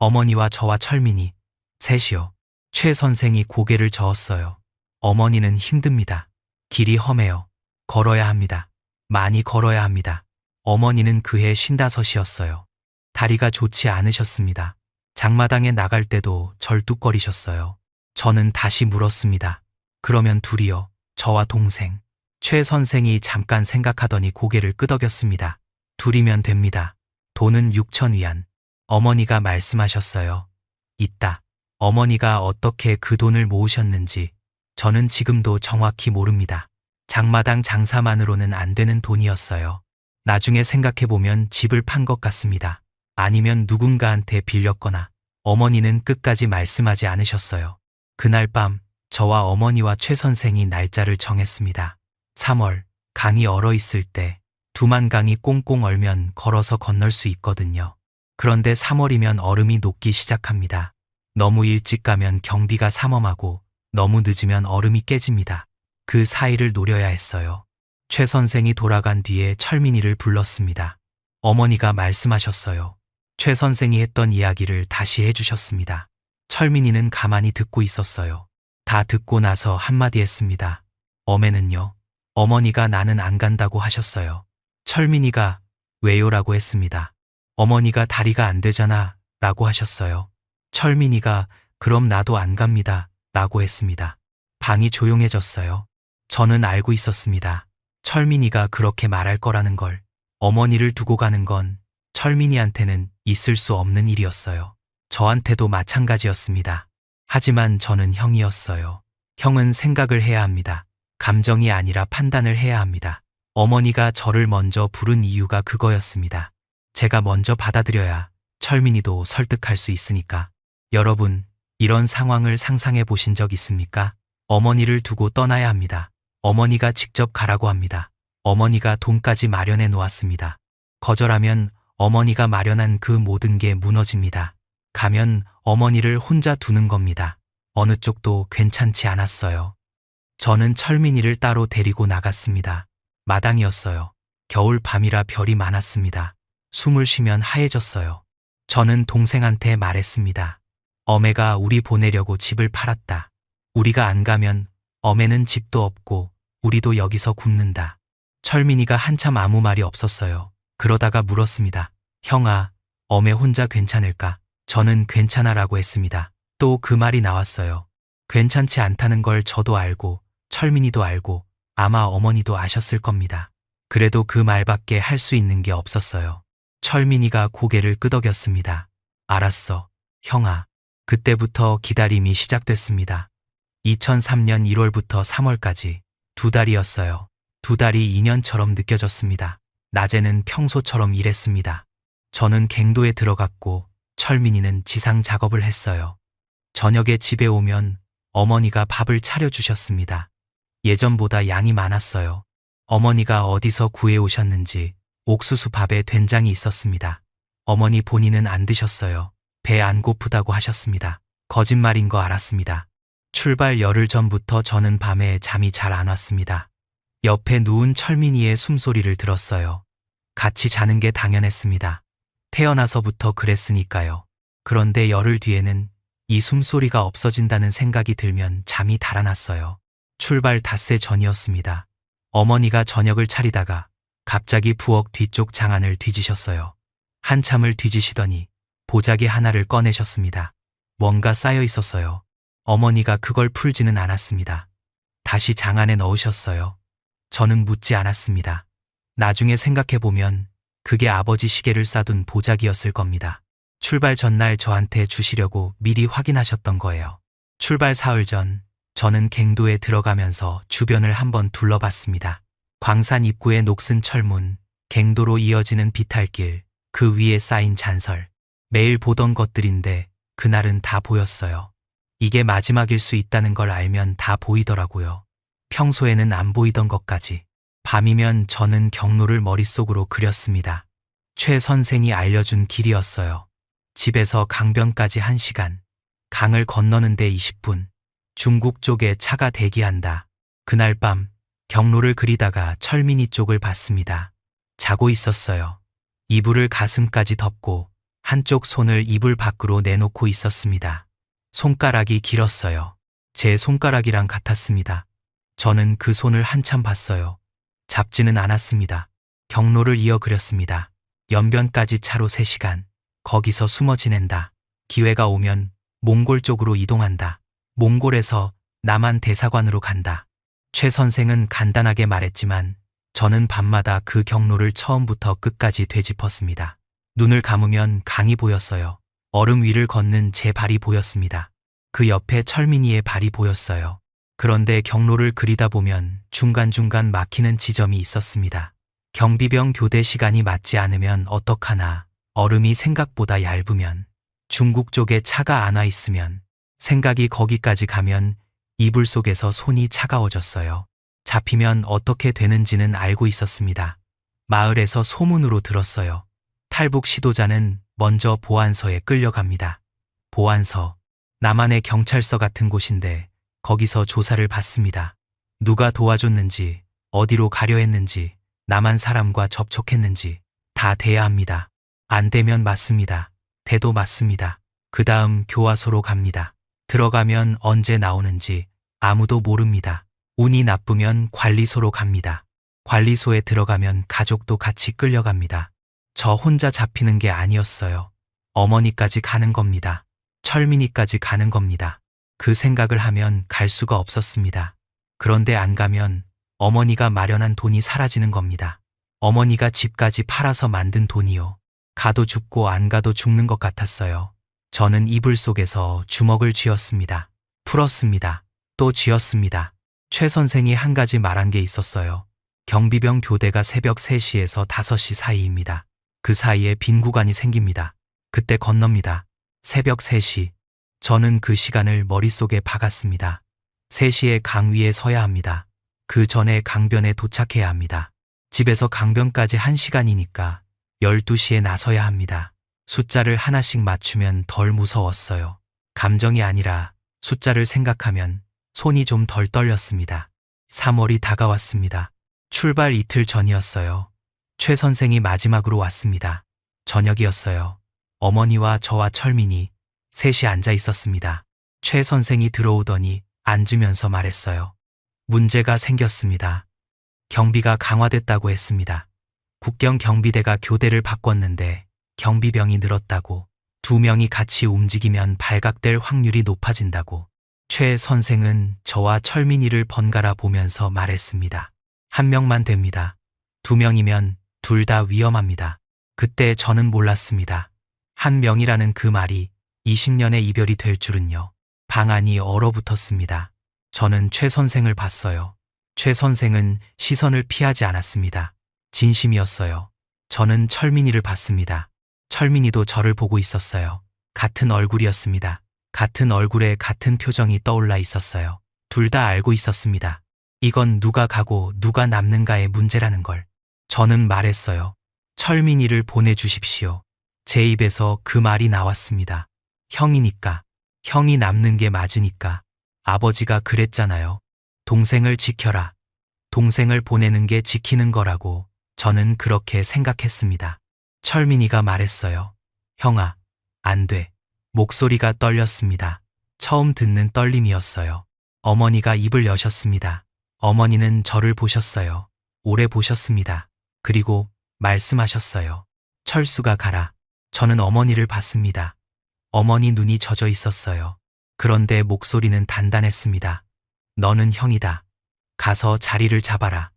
어머니와 저와 철민이. 셋이요. 최 선생이 고개를 저었어요. 어머니는 힘듭니다. 길이 험해요. 걸어야 합니다. 많이 걸어야 합니다. 어머니는 그해 55이었어요. 다리가 좋지 않으셨습니다. 장마당에 나갈 때도 절뚝거리셨어요. 저는 다시 물었습니다. 그러면 둘이요. 저와 동생. 최 선생이 잠깐 생각하더니 고개를 끄덕였습니다. 둘이면 됩니다. 돈은 6,000위안. 어머니가 말씀하셨어요. 있다. 어머니가 어떻게 그 돈을 모으셨는지 저는 지금도 정확히 모릅니다. 장마당 장사만으로는 안 되는 돈이었어요. 나중에 생각해보면 집을 판 것 같습니다. 아니면 누군가한테 빌렸거나. 어머니는 끝까지 말씀하지 않으셨어요. 그날 밤 저와 어머니와 최 선생이 날짜를 정했습니다. 3월, 강이 얼어 있을 때 두만강이 꽁꽁 얼면 걸어서 건널 수 있거든요. 그런데 3월이면 얼음이 녹기 시작합니다. 너무 일찍 가면 경비가 삼엄하고 너무 늦으면 얼음이 깨집니다. 그 사이를 노려야 했어요. 최 선생이 돌아간 뒤에 철민이를 불렀습니다. 어머니가 말씀하셨어요. 최 선생이 했던 이야기를 다시 해주셨습니다. 철민이는 가만히 듣고 있었어요. 다 듣고 나서 한마디 했습니다. 어매는요? 어머니가 나는 안 간다고 하셨어요. 철민이가 왜요라고 했습니다. 어머니가 다리가 안 되잖아 라고 하셨어요. 철민이가 그럼 나도 안 갑니다 라고 했습니다. 방이 조용해졌어요. 저는 알고 있었습니다. 철민이가 그렇게 말할 거라는 걸. 어머니를 두고 가는 건 철민이한테는 있을 수 없는 일이었어요. 저한테도 마찬가지였습니다. 하지만 저는 형이었어요. 형은 생각을 해야 합니다. 감정이 아니라 판단을 해야 합니다. 어머니가 저를 먼저 부른 이유가 그거였습니다. 제가 먼저 받아들여야 철민이도 설득할 수 있으니까. 여러분, 이런 상황을 상상해 보신 적 있습니까? 어머니를 두고 떠나야 합니다. 어머니가 직접 가라고 합니다. 어머니가 돈까지 마련해 놓았습니다. 거절하면 어머니가 마련한 그 모든 게 무너집니다. 가면 어머니를 혼자 두는 겁니다. 어느 쪽도 괜찮지 않았어요. 저는 철민이를 따로 데리고 나갔습니다. 마당이었어요. 겨울 밤이라 별이 많았습니다. 숨을 쉬면 하얘졌어요. 저는 동생한테 말했습니다. 어매가 우리 보내려고 집을 팔았다. 우리가 안 가면 어매는 집도 없고 우리도 여기서 굶는다. 철민이가 한참 아무 말이 없었어요. 그러다가 물었습니다. 형아, 어매 혼자 괜찮을까? 저는 괜찮아라고 했습니다. 또 그 말이 나왔어요. 괜찮지 않다는 걸 저도 알고 철민이도 알고 아마 어머니도 아셨을 겁니다. 그래도 그 말밖에 할 수 있는 게 없었어요. 철민이가 고개를 끄덕였습니다. 알았어, 형아. 그때부터 기다림이 시작됐습니다. 2003년 1월부터 3월까지 2달이었어요. 2달이 2년처럼 느껴졌습니다. 낮에는 평소처럼 일했습니다. 저는 갱도에 들어갔고 철민이는 지상 작업을 했어요. 저녁에 집에 오면 어머니가 밥을 차려주셨습니다. 예전보다 양이 많았어요. 어머니가 어디서 구해오셨는지 옥수수 밥에 된장이 있었습니다. 어머니 본인은 안 드셨어요. 배 안 고프다고 하셨습니다. 거짓말인 거 알았습니다. 출발 열흘 전부터 저는 밤에 잠이 잘 안 왔습니다. 옆에 누운 철민이의 숨소리를 들었어요. 같이 자는 게 당연했습니다. 태어나서부터 그랬으니까요. 그런데 열흘 뒤에는 이 숨소리가 없어진다는 생각이 들면 잠이 달아났어요. 출발 닷새 전이었습니다. 어머니가 저녁을 차리다가 갑자기 부엌 뒤쪽 장안을 뒤지셨어요. 한참을 뒤지시더니 보자기 하나를 꺼내셨습니다. 뭔가 쌓여 있었어요. 어머니가 그걸 풀지는 않았습니다. 다시 장 안에 넣으셨어요. 저는 묻지 않았습니다. 나중에 생각해보면 그게 아버지 시계를 싸둔 보자기였을 겁니다. 출발 전날 저한테 주시려고 미리 확인하셨던 거예요. 출발 사흘 전 저는 갱도에 들어가면서 주변을 한번 둘러봤습니다. 광산 입구의 녹슨 철문, 갱도로 이어지는 비탈길, 그 위에 쌓인 잔설. 매일 보던 것들인데 그날은 다 보였어요. 이게 마지막일 수 있다는 걸 알면 다 보이더라고요. 평소에는 안 보이던 것까지. 밤이면 저는 경로를 머릿속으로 그렸습니다. 최 선생이 알려준 길이었어요. 집에서 강변까지 1시간, 강을 건너는데 20분, 중국 쪽에 차가 대기한다. 그날 밤 경로를 그리다가 철민이 쪽을 봤습니다. 자고 있었어요. 이불을 가슴까지 덮고 한쪽 손을 이불 밖으로 내놓고 있었습니다. 손가락이 길었어요. 제 손가락이랑 같았습니다. 저는 그 손을 한참 봤어요. 잡지는 않았습니다. 경로를 이어 그렸습니다. 연변까지 차로 3시간. 거기서 숨어 지낸다. 기회가 오면 몽골 쪽으로 이동한다. 몽골에서 남한 대사관으로 간다. 최 선생은 간단하게 말했지만 저는 밤마다 그 경로를 처음부터 끝까지 되짚었습니다. 눈을 감으면 강이 보였어요. 얼음 위를 걷는 제 발이 보였습니다. 그 옆에 철민이의 발이 보였어요. 그런데 경로를 그리다 보면 중간중간 막히는 지점이 있었습니다. 경비병 교대 시간이 맞지 않으면 어떡하나, 얼음이 생각보다 얇으면, 중국 쪽에 차가 안 와 있으면, 생각이 거기까지 가면 이불 속에서 손이 차가워졌어요. 잡히면 어떻게 되는지는 알고 있었습니다. 마을에서 소문으로 들었어요. 탈북 시도자는 먼저 보안서에 끌려갑니다. 보안서, 남한의 경찰서 같은 곳인데 거기서 조사를 받습니다. 누가 도와줬는지, 어디로 가려 했는지, 남한 사람과 접촉했는지 다 돼야 합니다. 안 되면 맞습니다. 돼도 맞습니다. 그 다음 교화소로 갑니다. 들어가면 언제 나오는지 아무도 모릅니다. 운이 나쁘면 관리소로 갑니다. 관리소에 들어가면 가족도 같이 끌려갑니다. 저 혼자 잡히는 게 아니었어요. 어머니까지 가는 겁니다. 철민이까지 가는 겁니다. 그 생각을 하면 갈 수가 없었습니다. 그런데 안 가면 어머니가 마련한 돈이 사라지는 겁니다. 어머니가 집까지 팔아서 만든 돈이요. 가도 죽고 안 가도 죽는 것 같았어요. 저는 이불 속에서 주먹을 쥐었습니다. 풀었습니다. 또 쥐었습니다. 최 선생이 한 가지 말한 게 있었어요. 경비병 교대가 새벽 3시에서 5시 사이입니다. 그 사이에 빈 구간이 생깁니다. 그때 건넙니다. 새벽 3시. 저는 그 시간을 머릿속에 박았습니다. 3시에 강 위에 서야 합니다. 그 전에 강변에 도착해야 합니다. 집에서 강변까지 1시간이니까 12시에 나서야 합니다. 숫자를 하나씩 맞추면 덜 무서웠어요. 감정이 아니라 숫자를 생각하면 손이 좀 덜 떨렸습니다. 3월이 다가왔습니다. 출발 이틀 전이었어요. 최 선생이 마지막으로 왔습니다. 저녁이었어요. 어머니와 저와 철민이 셋이 앉아 있었습니다. 최 선생이 들어오더니 앉으면서 말했어요. 문제가 생겼습니다. 경비가 강화됐다고 했습니다. 국경 경비대가 교대를 바꿨는데 경비병이 늘었다고, 2명이 같이 움직이면 발각될 확률이 높아진다고. 최 선생은 저와 철민이를 번갈아 보면서 말했습니다. 1명만 됩니다. 2명이면 둘 다 위험합니다. 그때 저는 몰랐습니다. 1명이라는 그 말이 20년의 이별이 될 줄은요. 방안이 얼어붙었습니다. 저는 최 선생을 봤어요. 최 선생은 시선을 피하지 않았습니다. 진심이었어요. 저는 철민이를 봤습니다. 철민이도 저를 보고 있었어요. 같은 얼굴이었습니다. 같은 얼굴에 같은 표정이 떠올라 있었어요. 둘 다 알고 있었습니다. 이건 누가 가고 누가 남는가의 문제라는 걸. 저는 말했어요. 철민이를 보내주십시오. 제 입에서 그 말이 나왔습니다. 형이니까, 형이 남는 게 맞으니까. 아버지가 그랬잖아요. 동생을 지켜라. 동생을 보내는 게 지키는 거라고. 저는 그렇게 생각했습니다. 철민이가 말했어요. 형아, 안 돼. 목소리가 떨렸습니다. 처음 듣는 떨림이었어요. 어머니가 입을 여셨습니다. 어머니는 저를 보셨어요. 오래 보셨습니다. 그리고 말씀하셨어요. 철수가 가라. 저는 어머니를 봤습니다. 어머니 눈이 젖어 있었어요. 그런데 목소리는 단단했습니다. 너는 형이다. 가서 자리를 잡아라.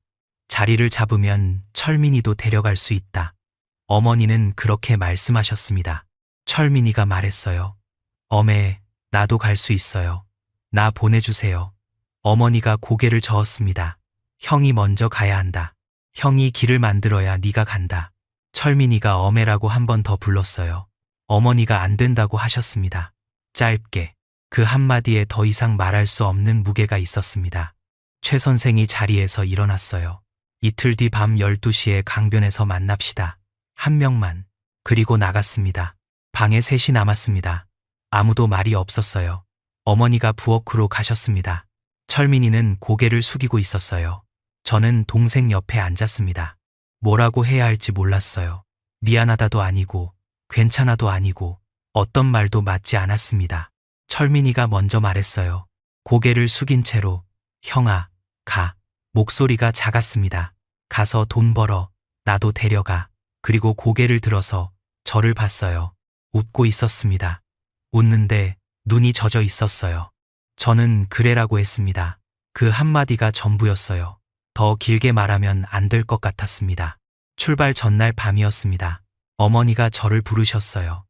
자리를 잡으면 철민이도 데려갈 수 있다. 어머니는 그렇게 말씀하셨습니다. 철민이가 말했어요. 어메, 나도 갈 수 있어요. 나 보내주세요. 어머니가 고개를 저었습니다. 형이 먼저 가야 한다. 형이 길을 만들어야 네가 간다. 철민이가 어메라고 한 번 더 불렀어요. 어머니가 안 된다고 하셨습니다. 짧게. 그 한마디에 더 이상 말할 수 없는 무게가 있었습니다. 최 선생이 자리에서 일어났어요. 이틀 뒤 밤 12시에 강변에서 만납시다. 한 명만. 그리고 나갔습니다. 방에 셋이 남았습니다. 아무도 말이 없었어요. 어머니가 부엌으로 가셨습니다. 철민이는 고개를 숙이고 있었어요. 저는 동생 옆에 앉았습니다. 뭐라고 해야 할지 몰랐어요. 미안하다도 아니고 괜찮아도 아니고 어떤 말도 맞지 않았습니다. 철민이가 먼저 말했어요. 고개를 숙인 채로 형아, 가. 목소리가 작았습니다. 가서 돈 벌어. 나도 데려가. 그리고 고개를 들어서 저를 봤어요. 웃고 있었습니다. 웃는데 눈이 젖어 있었어요. 저는 그래라고 했습니다. 그 한마디가 전부였어요. 더 길게 말하면 안 될 것 같았습니다. 출발 전날 밤이었습니다. 어머니가 저를 부르셨어요.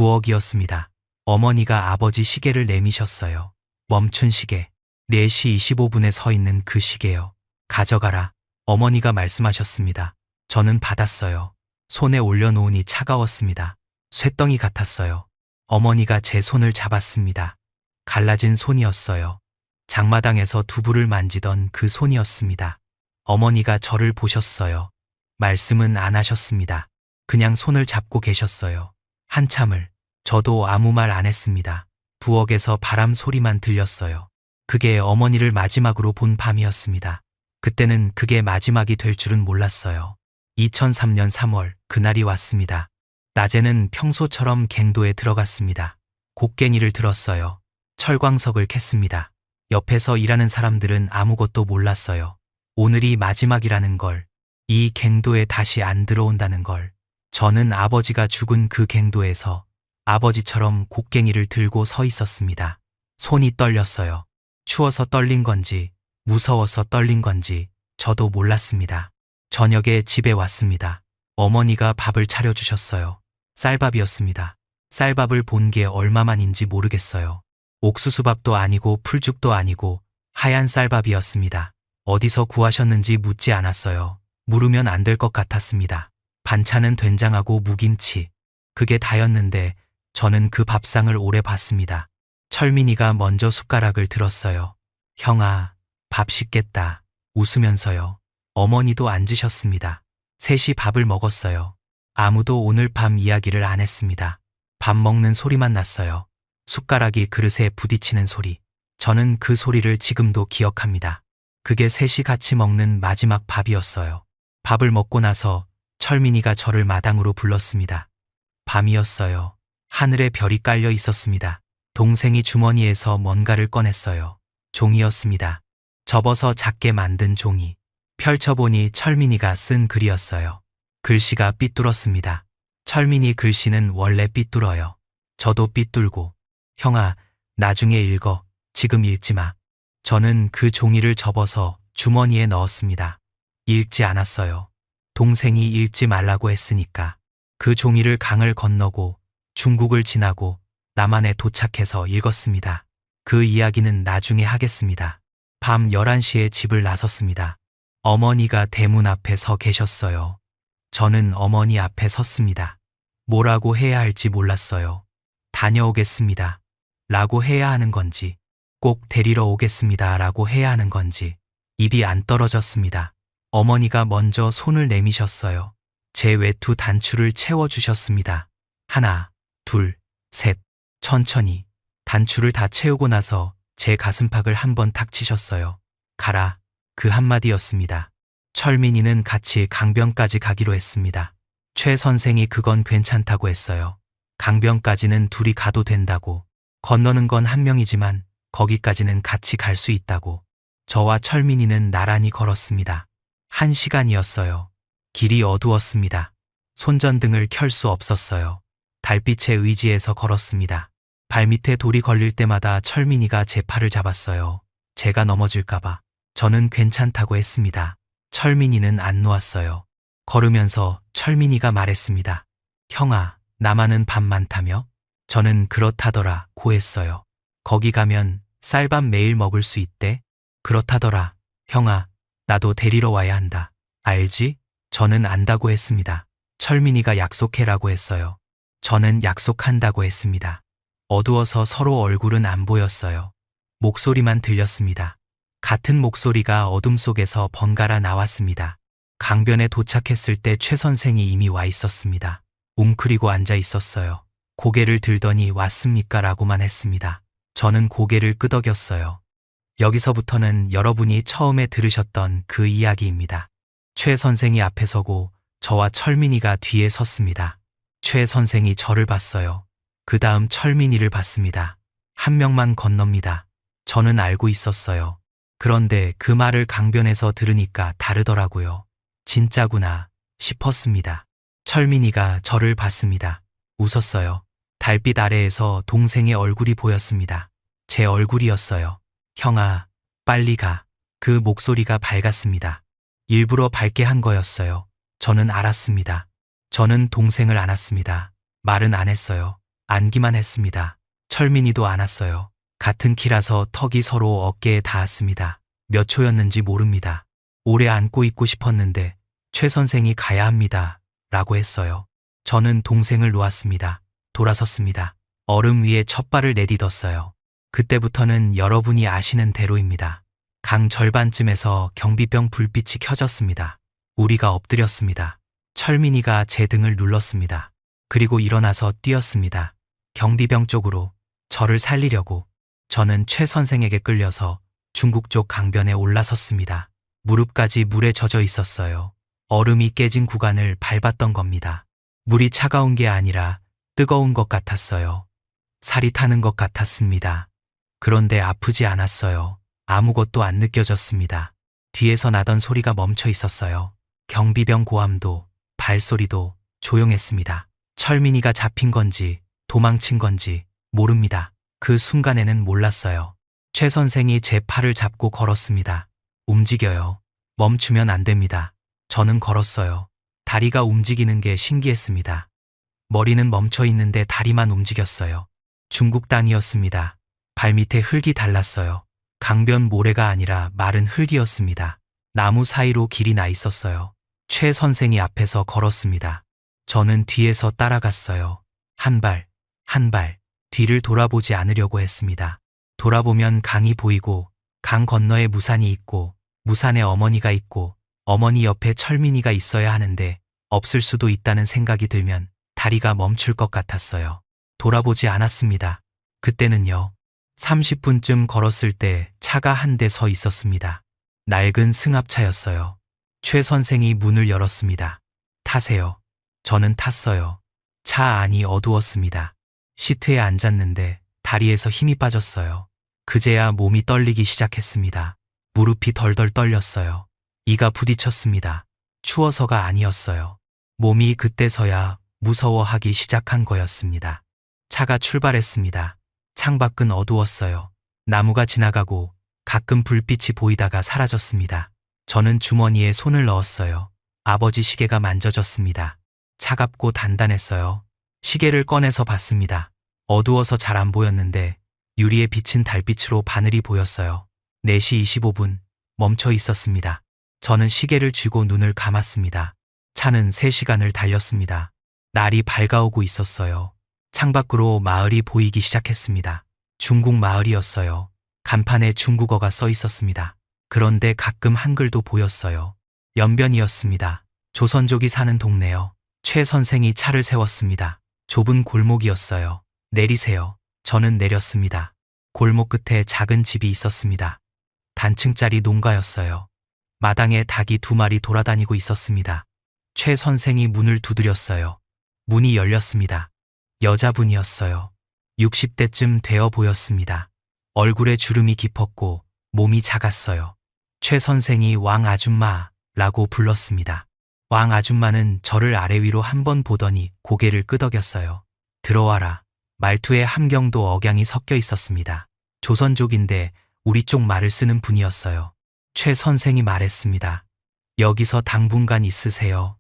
부엌이었습니다. 어머니가 아버지 시계를 내미셨어요. 멈춘 시계. 4시 25분에 서 있는 그 시계요. 가져가라. 어머니가 말씀하셨습니다. 저는 받았어요. 손에 올려놓으니 차가웠습니다. 쇳덩이 같았어요. 어머니가 제 손을 잡았습니다. 갈라진 손이었어요. 장마당에서 두부를 만지던 그 손이었습니다. 어머니가 저를 보셨어요. 말씀은 안 하셨습니다. 그냥 손을 잡고 계셨어요. 한참을. 저도 아무 말 안 했습니다. 부엌에서 바람 소리만 들렸어요. 그게 어머니를 마지막으로 본 밤이었습니다. 그때는 그게 마지막이 될 줄은 몰랐어요. 2003년 3월 그날이 왔습니다. 낮에는 평소처럼 갱도에 들어갔습니다. 곡괭이를 들었어요. 철광석을 캤습니다. 옆에서 일하는 사람들은 아무것도 몰랐어요. 오늘이 마지막이라는 걸, 이 갱도에 다시 안 들어온다는 걸. 저는 아버지가 죽은 그 갱도에서 아버지처럼 곡괭이를 들고 서 있었습니다. 손이 떨렸어요. 추워서 떨린 건지 무서워서 떨린 건지 저도 몰랐습니다. 저녁에 집에 왔습니다. 어머니가 밥을 차려주셨어요. 쌀밥이었습니다. 쌀밥을 본 게 얼마만인지 모르겠어요. 옥수수밥도 아니고 풀죽도 아니고 하얀 쌀밥이었습니다. 어디서 구하셨는지 묻지 않았어요. 물으면 안 될 것 같았습니다. 반찬은 된장하고 무김치. 그게 다였는데 저는 그 밥상을 오래 봤습니다. 철민이가 먼저 숟가락을 들었어요. 형아, 밥 식겠다. 웃으면서요. 어머니도 앉으셨습니다. 셋이 밥을 먹었어요. 아무도 오늘 밤 이야기를 안 했습니다. 밥 먹는 소리만 났어요. 숟가락이 그릇에 부딪히는 소리. 저는 그 소리를 지금도 기억합니다. 그게 셋이 같이 먹는 마지막 밥이었어요. 밥을 먹고 나서 철민이가 저를 마당으로 불렀습니다. 밤이었어요. 하늘에 별이 깔려 있었습니다. 동생이 주머니에서 뭔가를 꺼냈어요. 종이였습니다. 접어서 작게 만든 종이. 펼쳐보니 철민이가 쓴 글이었어요. 글씨가 삐뚤었습니다. 철민이 글씨는 원래 삐뚤어요. 저도 삐뚤고. 형아, 나중에 읽어. 지금 읽지 마. 저는 그 종이를 접어서 주머니에 넣었습니다. 읽지 않았어요. 동생이 읽지 말라고 했으니까. 그 종이를 강을 건너고 중국을 지나고 남한에 도착해서 읽었습니다. 그 이야기는 나중에 하겠습니다. 밤 11시에 집을 나섰습니다. 어머니가 대문 앞에 서 계셨어요. 저는 어머니 앞에 섰습니다. 뭐라고 해야 할지 몰랐어요. 다녀오겠습니다. 라고 해야 하는 건지, 꼭 데리러 오겠습니다. 라고 해야 하는 건지, 입이 안 떨어졌습니다. 어머니가 먼저 손을 내미셨어요. 제 외투 단추를 채워주셨습니다. 하나, 둘, 셋. 천천히. 단추를 다 채우고 나서 제 가슴팍을 한번 탁 치셨어요. 가라. 그 한마디였습니다. 철민이는 같이 강변까지 가기로 했습니다. 최 선생이 그건 괜찮다고 했어요. 강변까지는 둘이 가도 된다고. 건너는 건 한 명이지만 거기까지는 같이 갈 수 있다고. 저와 철민이는 나란히 걸었습니다. 1시간이었어요. 길이 어두웠습니다. 손전등을 켤 수 없었어요. 달빛에 의지해서 걸었습니다. 발밑에 돌이 걸릴 때마다 철민이가 제 팔을 잡았어요. 제가 넘어질까봐. 저는 괜찮다고 했습니다. 철민이는 안 놓았어요. 걸으면서 철민이가 말했습니다. 형아, 나만은 밥 많다며? 저는 그렇다더라 고했어요. 거기 가면 쌀밥 매일 먹을 수 있대? 그렇다더라. 형아, 나도 데리러 와야 한다. 알지? 저는 안다고 했습니다. 철민이가 약속해라고 했어요. 저는 약속한다고 했습니다. 어두워서 서로 얼굴은 안 보였어요. 목소리만 들렸습니다. 같은 목소리가 어둠 속에서 번갈아 나왔습니다. 강변에 도착했을 때 최 선생이 이미 와 있었습니다. 웅크리고 앉아 있었어요. 고개를 들더니 왔습니까? 라고만 했습니다. 저는 고개를 끄덕였어요. 여기서부터는 여러분이 처음에 들으셨던 그 이야기입니다. 최 선생이 앞에 서고 저와 철민이가 뒤에 섰습니다. 최 선생이 저를 봤어요. 그 다음 철민이를 봤습니다. 한 명만 건넙니다. 저는 알고 있었어요. 그런데 그 말을 강변에서 들으니까 다르더라고요. 진짜구나 싶었습니다. 철민이가 저를 봤습니다. 웃었어요. 달빛 아래에서 동생의 얼굴이 보였습니다. 제 얼굴이었어요. 형아, 빨리 가. 그 목소리가 밝았습니다. 일부러 밝게 한 거였어요. 저는 알았습니다. 저는 동생을 안았습니다. 말은 안 했어요. 안기만 했습니다. 철민이도 안았어요. 같은 키라서 턱이 서로 어깨에 닿았습니다. 몇 초였는지 모릅니다. 오래 안고 있고 싶었는데 최 선생이 가야 합니다. 라고 했어요. 저는 동생을 놓았습니다. 돌아섰습니다. 얼음 위에 첫 발을 내딛었어요. 그때부터는 여러분이 아시는 대로입니다. 강 절반쯤에서 경비병 불빛이 켜졌습니다. 우리가 엎드렸습니다. 철민이가 제 등을 눌렀습니다. 그리고 일어나서 뛰었습니다. 경비병 쪽으로 저를 살리려고. 저는 최 선생에게 끌려서 중국 쪽 강변에 올라섰습니다. 무릎까지 물에 젖어 있었어요. 얼음이 깨진 구간을 밟았던 겁니다. 물이 차가운 게 아니라 뜨거운 것 같았어요. 살이 타는 것 같았습니다. 그런데 아프지 않았어요. 아무것도 안 느껴졌습니다. 뒤에서 나던 소리가 멈춰 있었어요. 경비병 고함도 발소리도 조용했습니다. 철민이가 잡힌 건지 도망친 건지 모릅니다. 그 순간에는 몰랐어요. 최 선생이 제 팔을 잡고 걸었습니다. 움직여요. 멈추면 안 됩니다. 저는 걸었어요. 다리가 움직이는 게 신기했습니다. 머리는 멈춰 있는데 다리만 움직였어요. 중국 땅이었습니다. 발밑에 흙이 달랐어요. 강변 모래가 아니라 마른 흙이었습니다. 나무 사이로 길이 나 있었어요. 최 선생이 앞에서 걸었습니다. 저는 뒤에서 따라갔어요. 한 발, 한 발, 뒤를 돌아보지 않으려고 했습니다. 돌아보면 강이 보이고 강 건너에 무산이 있고 무산에 어머니가 있고 어머니 옆에 철민이가 있어야 하는데 없을 수도 있다는 생각이 들면 다리가 멈출 것 같았어요. 돌아보지 않았습니다. 그때는요. 30분쯤 걸었을 때 차가 한 대 서 있었습니다. 낡은 승합차였어요. 최 선생이 문을 열었습니다. 타세요. 저는 탔어요. 차 안이 어두웠습니다. 시트에 앉았는데 다리에서 힘이 빠졌어요. 그제야 몸이 떨리기 시작했습니다. 무릎이 덜덜 떨렸어요. 이가 부딪혔습니다. 추워서가 아니었어요. 몸이 그때서야 무서워하기 시작한 거였습니다. 차가 출발했습니다. 창밖은 어두웠어요. 나무가 지나가고 가끔 불빛이 보이다가 사라졌습니다. 저는 주머니에 손을 넣었어요. 아버지 시계가 만져졌습니다. 차갑고 단단했어요. 시계를 꺼내서 봤습니다. 어두워서 잘 안 보였는데 유리에 비친 달빛으로 바늘이 보였어요. 4시 25분 멈춰 있었습니다. 저는 시계를 쥐고 눈을 감았습니다. 차는 3시간을 달렸습니다. 날이 밝아오고 있었어요. 창밖으로 마을이 보이기 시작했습니다. 중국 마을이었어요. 간판에 중국어가 써 있었습니다. 그런데 가끔 한글도 보였어요. 연변이었습니다. 조선족이 사는 동네요. 최 선생이 차를 세웠습니다. 좁은 골목이었어요. 내리세요. 저는 내렸습니다. 골목 끝에 작은 집이 있었습니다. 단층짜리 농가였어요. 마당에 닭이 2마리 돌아다니고 있었습니다. 최 선생이 문을 두드렸어요. 문이 열렸습니다. 여자분이었어요. 60대쯤 되어 보였습니다. 얼굴에 주름이 깊었고 몸이 작았어요. 최 선생이 왕 아줌마라고 불렀습니다. 왕 아줌마는 저를 아래 위로 한번 보더니 고개를 끄덕였어요. 들어와라. 말투에 함경도 억양이 섞여 있었습니다. 조선족인데 우리 쪽 말을 쓰는 분이었어요. 최 선생이 말했습니다. 여기서 당분간 있으세요.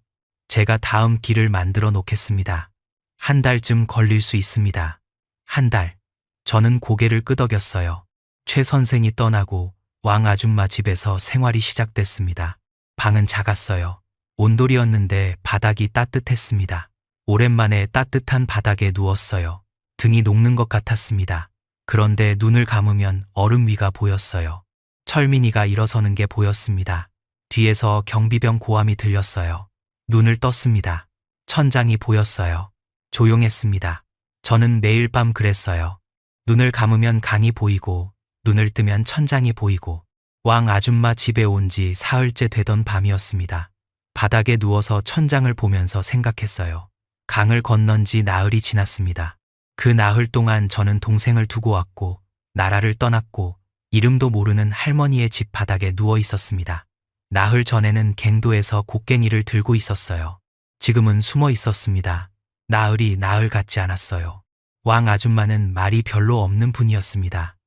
제가 다음 길을 만들어 놓겠습니다. 한 달쯤 걸릴 수 있습니다. 한 달. 저는 고개를 끄덕였어요. 최 선생이 떠나고 왕 아줌마 집에서 생활이 시작됐습니다. 방은 작았어요. 온돌이었는데 바닥이 따뜻했습니다. 오랜만에 따뜻한 바닥에 누웠어요. 등이 녹는 것 같았습니다. 그런데 눈을 감으면 얼음 위가 보였어요. 철민이가 일어서는 게 보였습니다. 뒤에서 경비병 고함이 들렸어요. 눈을 떴습니다. 천장이 보였어요. 조용했습니다. 저는 매일 밤 그랬어요. 눈을 감으면 강이 보이고 눈을 뜨면 천장이 보이고 왕 아줌마 집에 온 지 사흘째 되던 밤이었습니다. 바닥에 누워서 천장을 보면서 생각했어요. 강을 건넌 지 나흘이 지났습니다. 그 나흘 동안 저는 동생을 두고 왔고 나라를 떠났고 이름도 모르는 할머니의 집 바닥에 누워 있었습니다. 나흘 전에는 갱도에서 곡괭이를 들고 있었어요. 지금은 숨어 있었습니다. 나흘이 나흘 같지 않았어요. 왕 아줌마는 말이 별로 없는 분이었습니다.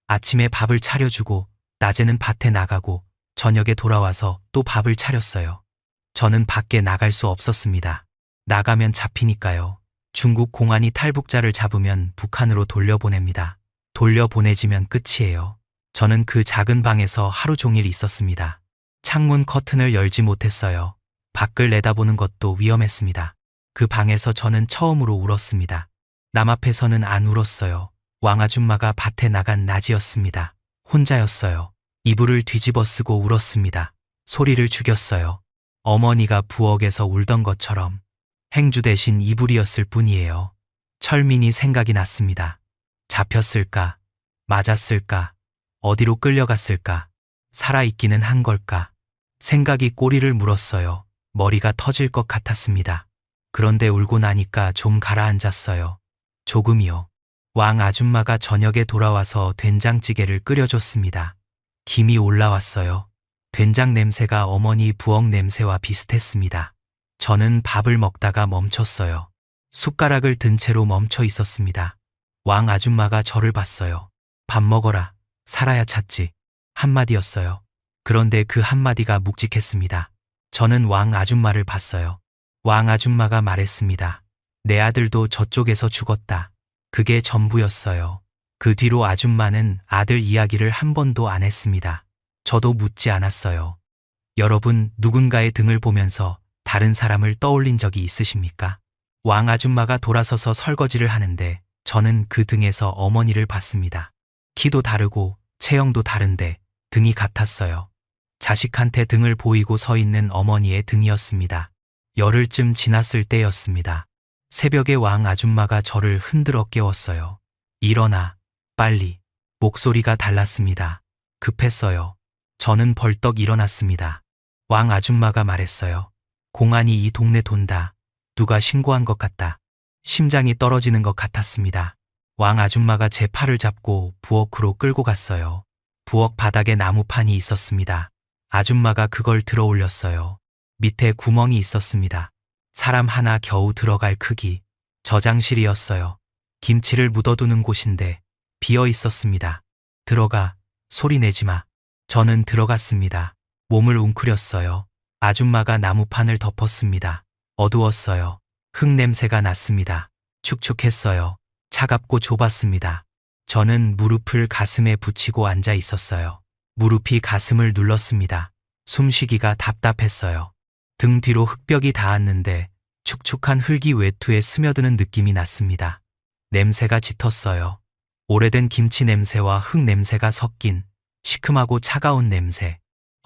아침에 밥을 차려주고 낮에는 밭에 나가고 저녁에 돌아와서 또 밥을 차렸어요. 저는 밖에 나갈 수 없었습니다. 나가면 잡히니까요. 중국 공안이 탈북자를 잡으면 북한으로 돌려보냅니다. 돌려보내지면 끝이에요. 저는 그 작은 방에서 하루 종일 있었습니다. 창문 커튼을 열지 못했어요. 밖을 내다보는 것도 위험했습니다. 그 방에서 저는 처음으로 울었습니다. 남 앞에서는 안 울었어요. 왕 아줌마가 밭에 나간 낮이었습니다. 혼자였어요. 이불을 뒤집어 쓰고 울었습니다. 소리를 죽였어요. 어머니가 부엌에서 울던 것처럼. 행주 대신 이불이었을 뿐이에요. 철민이 생각이 났습니다. 잡혔을까? 맞았을까? 어디로 끌려갔을까? 살아있기는 한 걸까? 생각이 꼬리를 물었어요. 머리가 터질 것 같았습니다. 그런데 울고 나니까 좀 가라앉았어요. 조금이요. 왕 아줌마가 저녁에 돌아와서 된장찌개를 끓여줬습니다. 김이 올라왔어요. 된장 냄새가 어머니 부엌 냄새와 비슷했습니다. 저는 밥을 먹다가 멈췄어요. 숟가락을 든 채로 멈춰 있었습니다. 왕 아줌마가 저를 봤어요. 밥 먹어라. 살아야 찾지. 한마디였어요. 그런데 그 한마디가 묵직했습니다. 저는 왕 아줌마를 봤어요. 왕 아줌마가 말했습니다. 내 아들도 저쪽에서 죽었다. 그게 전부였어요. 그 뒤로 아줌마는 아들 이야기를 한 번도 안 했습니다. 저도 묻지 않았어요. 여러분, 누군가의 등을 보면서 다른 사람을 떠올린 적이 있으십니까? 왕 아줌마가 돌아서서 설거지를 하는데 저는 그 등에서 어머니를 봤습니다. 키도 다르고 체형도 다른데 등이 같았어요. 자식한테 등을 보이고 서 있는 어머니의 등이었습니다. 열흘쯤 지났을 때였습니다. 새벽에 왕 아줌마가 저를 흔들어 깨웠어요. 일어나, 빨리. 목소리가 달랐습니다. 급했어요. 저는 벌떡 일어났습니다. 왕 아줌마가 말했어요. 공안이 이 동네 돈다. 누가 신고한 것 같다. 심장이 떨어지는 것 같았습니다. 왕 아줌마가 제 팔을 잡고 부엌으로 끌고 갔어요. 부엌 바닥에 나무판이 있었습니다. 아줌마가 그걸 들어 올렸어요. 밑에 구멍이 있었습니다. 사람 하나 겨우 들어갈 크기. 저장실이었어요. 김치를 묻어두는 곳인데 비어 있었습니다. 들어가, 소리 내지 마. 저는 들어갔습니다. 몸을 웅크렸어요. 아줌마가 나무판을 덮었습니다. 어두웠어요. 흙 냄새가 났습니다. 축축했어요. 차갑고 좁았습니다. 저는 무릎을 가슴에 붙이고 앉아 있었어요. 무릎이 가슴을 눌렀습니다. 숨쉬기가 답답했어요. 등 뒤로 흙벽이 닿았는데 축축한 흙이 외투에 스며드는 느낌이 났습니다. 냄새가 짙었어요. 오래된 김치 냄새와 흙 냄새가 섞인 시큼하고 차가운 냄새.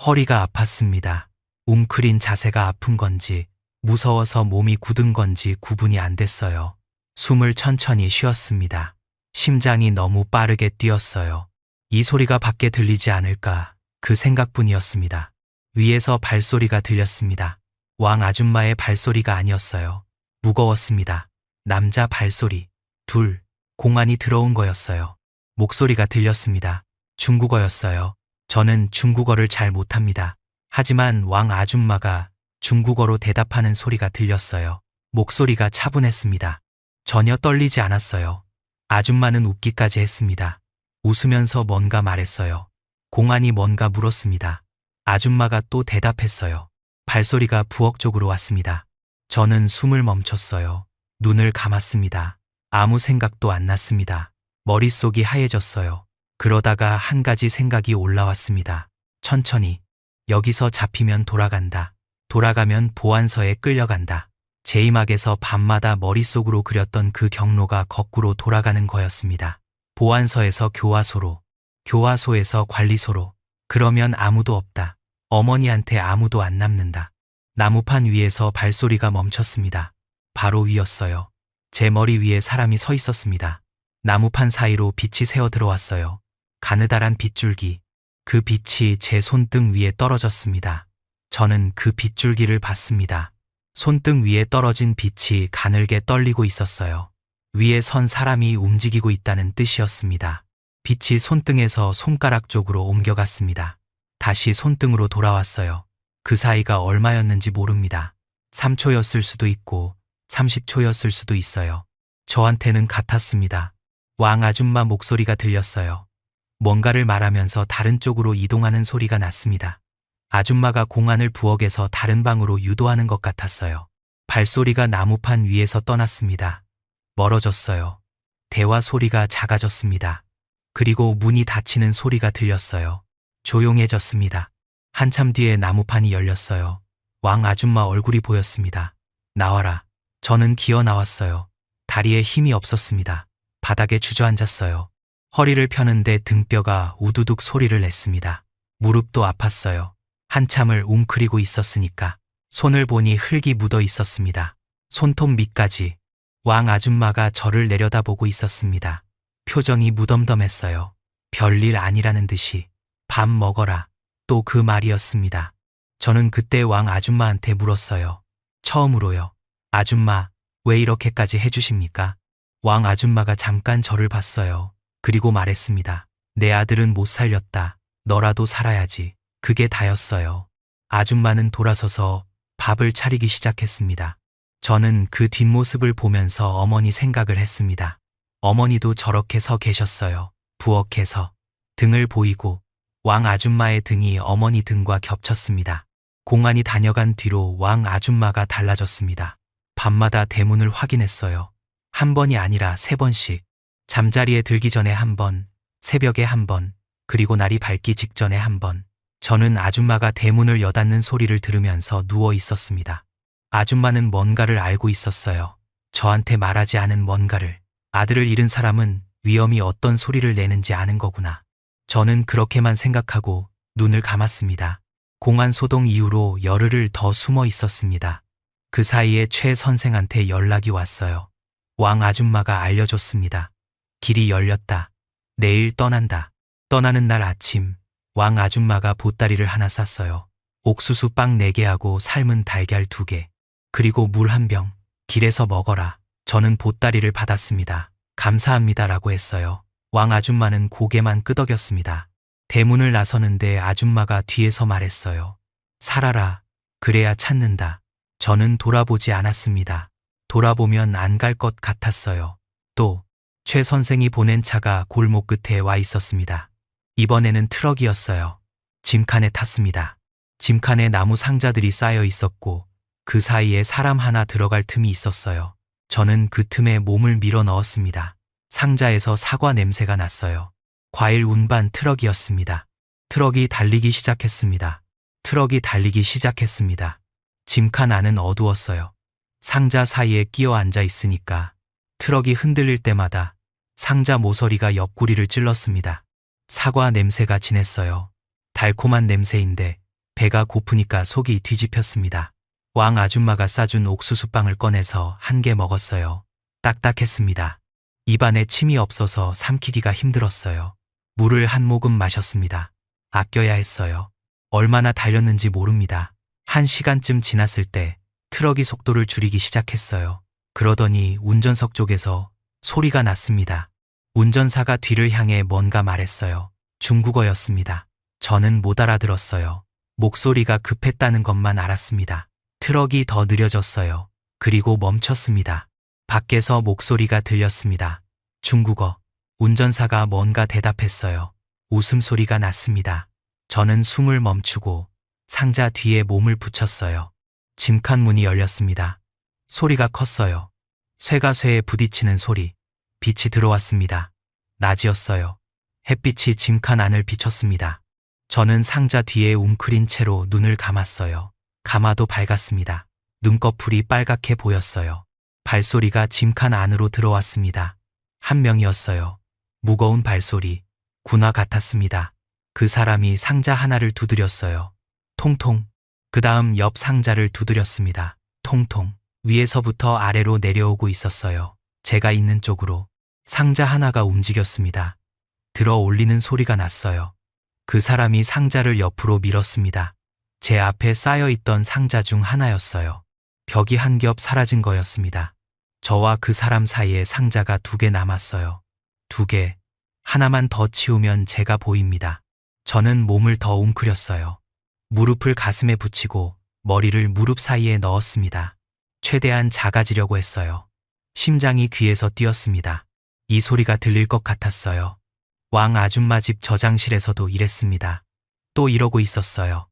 허리가 아팠습니다. 웅크린 자세가 아픈 건지 무서워서 몸이 굳은 건지 구분이 안 됐어요. 숨을 천천히 쉬었습니다. 심장이 너무 빠르게 뛰었어요. 이 소리가 밖에 들리지 않을까, 그 생각뿐이었습니다. 위에서 발소리가 들렸습니다. 왕 아줌마의 발소리가 아니었어요. 무거웠습니다. 남자 발소리. 둘. 공안이 들어온 거였어요. 목소리가 들렸습니다. 중국어였어요. 저는 중국어를 잘 못합니다. 하지만 왕 아줌마가 중국어로 대답하는 소리가 들렸어요. 목소리가 차분했습니다. 전혀 떨리지 않았어요. 아줌마는 웃기까지 했습니다. 웃으면서 뭔가 말했어요. 공안이 뭔가 물었습니다. 아줌마가 또 대답했어요. 발소리가 부엌 쪽으로 왔습니다. 저는 숨을 멈췄어요. 눈을 감았습니다. 아무 생각도 안 났습니다. 머릿속이 하얘졌어요. 그러다가 한 가지 생각이 올라왔습니다. 천천히. 여기서 잡히면 돌아간다. 돌아가면 보안서에 끌려간다. 제이막에서 밤마다 머릿속으로 그렸던 그 경로가 거꾸로 돌아가는 거였습니다. 보안서에서 교화소로, 교화소에서 관리소로. 그러면 아무도 없다. 어머니한테 아무도 안 남는다. 나무판 위에서 발소리가 멈췄습니다. 바로 위였어요. 제 머리 위에 사람이 서 있었습니다. 나무판 사이로 빛이 새어 들어왔어요. 가느다란 빗줄기. 그 빛이 제 손등 위에 떨어졌습니다. 저는 그 빗줄기를 봤습니다. 손등 위에 떨어진 빛이 가늘게 떨리고 있었어요. 위에 선 사람이 움직이고 있다는 뜻이었습니다. 빛이 손등에서 손가락 쪽으로 옮겨갔습니다. 다시 손등으로 돌아왔어요. 그 사이가 얼마였는지 모릅니다. 3초였을 수도 있고 30초였을 수도 있어요. 저한테는 같았습니다. 왕 아줌마 목소리가 들렸어요. 뭔가를 말하면서 다른 쪽으로 이동하는 소리가 났습니다. 아줌마가 공안을 부엌에서 다른 방으로 유도하는 것 같았어요. 발소리가 나무판 위에서 떠났습니다. 멀어졌어요. 대화 소리가 작아졌습니다. 그리고 문이 닫히는 소리가 들렸어요. 조용해졌습니다. 한참 뒤에 나무판이 열렸어요. 왕 아줌마 얼굴이 보였습니다. 나와라. 저는 기어 나왔어요. 다리에 힘이 없었습니다. 바닥에 주저앉았어요. 허리를 펴는데 등뼈가 우두둑 소리를 냈습니다. 무릎도 아팠어요. 한참을 웅크리고 있었으니까. 손을 보니 흙이 묻어 있었습니다. 손톱 밑까지. 왕 아줌마가 저를 내려다보고 있었습니다. 표정이 무덤덤했어요. 별일 아니라는 듯이. 밥 먹어라. 또 그 말이었습니다. 저는 그때 왕 아줌마한테 물었어요. 처음으로요. 아줌마, 왜 이렇게까지 해주십니까? 왕 아줌마가 잠깐 저를 봤어요. 그리고 말했습니다. 내 아들은 못 살렸다. 너라도 살아야지. 그게 다였어요. 아줌마는 돌아서서 밥을 차리기 시작했습니다. 저는 그 뒷모습을 보면서 어머니 생각을 했습니다. 어머니도 저렇게 서 계셨어요. 부엌에서. 등을 보이고 왕 아줌마의 등이 어머니 등과 겹쳤습니다. 공안이 다녀간 뒤로 왕 아줌마가 달라졌습니다. 밤마다 대문을 확인했어요. 한 번이 아니라 3번씩. 잠자리에 들기 전에 한 번, 새벽에 한 번, 그리고 날이 밝기 직전에 한 번. 저는 아줌마가 대문을 여닫는 소리를 들으면서 누워 있었습니다. 아줌마는 뭔가를 알고 있었어요. 저한테 말하지 않은 뭔가를. 아들을 잃은 사람은 위험이 어떤 소리를 내는지 아는 거구나. 저는 그렇게만 생각하고 눈을 감았습니다. 공안 소동 이후로 열흘을 더 숨어 있었습니다. 그 사이에 최 선생한테 연락이 왔어요. 왕 아줌마가 알려줬습니다. 길이 열렸다. 내일 떠난다. 떠나는 날 아침, 왕 아줌마가 보따리를 하나 쌌어요. 옥수수 빵 4개하고 삶은 달걀 2개. 그리고 물 한 병. 길에서 먹어라. 저는 보따리를 받았습니다. 감사합니다라고 했어요. 왕 아줌마는 고개만 끄덕였습니다. 대문을 나서는데 아줌마가 뒤에서 말했어요. 살아라. 그래야 찾는다. 저는 돌아보지 않았습니다. 돌아보면 안 갈 것 같았어요. 또 최 선생이 보낸 차가 골목 끝에 와 있었습니다. 이번에는 트럭이었어요. 짐칸에 탔습니다. 짐칸에 나무 상자들이 쌓여 있었고 그 사이에 사람 하나 들어갈 틈이 있었어요. 저는 그 틈에 몸을 밀어 넣었습니다. 상자에서 사과 냄새가 났어요. 과일 운반 트럭이었습니다. 트럭이 달리기 시작했습니다. 트럭이 달리기 시작했습니다. 짐칸 안은 어두웠어요. 상자 사이에 끼어 앉아 있으니까 트럭이 흔들릴 때마다 상자 모서리가 옆구리를 찔렀습니다. 사과 냄새가 진했어요. 달콤한 냄새인데 배가 고프니까 속이 뒤집혔습니다. 왕 아줌마가 싸준 옥수수빵을 꺼내서 1개 먹었어요. 딱딱했습니다. 입안에 침이 없어서 삼키기가 힘들었어요. 물을 한 모금 마셨습니다. 아껴야 했어요. 얼마나 달렸는지 모릅니다. 1시간쯤 지났을 때 트럭이 속도를 줄이기 시작했어요. 그러더니 운전석 쪽에서 소리가 났습니다. 운전사가 뒤를 향해 뭔가 말했어요. 중국어였습니다. 저는 못 알아들었어요. 목소리가 급했다는 것만 알았습니다. 트럭이 더 느려졌어요. 그리고 멈췄습니다. 밖에서 목소리가 들렸습니다. 중국어. 운전사가 뭔가 대답했어요. 웃음소리가 났습니다. 저는 숨을 멈추고 상자 뒤에 몸을 붙였어요. 짐칸 문이 열렸습니다. 소리가 컸어요. 쇠가 쇠에 부딪히는 소리. 빛이 들어왔습니다. 낮이었어요. 햇빛이 짐칸 안을 비췄습니다. 저는 상자 뒤에 웅크린 채로 눈을 감았어요. 감아도 밝았습니다. 눈꺼풀이 빨갛게 보였어요. 발소리가 짐칸 안으로 들어왔습니다. 한 명이었어요. 무거운 발소리, 군화 같았습니다. 그 사람이 상자 하나를 두드렸어요. 통통. 그 다음 옆 상자를 두드렸습니다. 통통. 위에서부터 아래로 내려오고 있었어요. 제가 있는 쪽으로. 상자 하나가 움직였습니다. 들어 올리는 소리가 났어요. 그 사람이 상자를 옆으로 밀었습니다. 제 앞에 쌓여있던 상자 중 하나였어요. 벽이 한 겹 사라진 거였습니다. 저와 그 사람 사이에 상자가 2개 남았어요. 2개. 하나만 더 치우면 제가 보입니다. 저는 몸을 더 웅크렸어요. 무릎을 가슴에 붙이고 머리를 무릎 사이에 넣었습니다. 최대한 작아지려고 했어요. 심장이 귀에서 뛰었습니다. 이 소리가 들릴 것 같았어요. 왕 아줌마 집 저장실에서도 이랬습니다. 또 이러고 있었어요.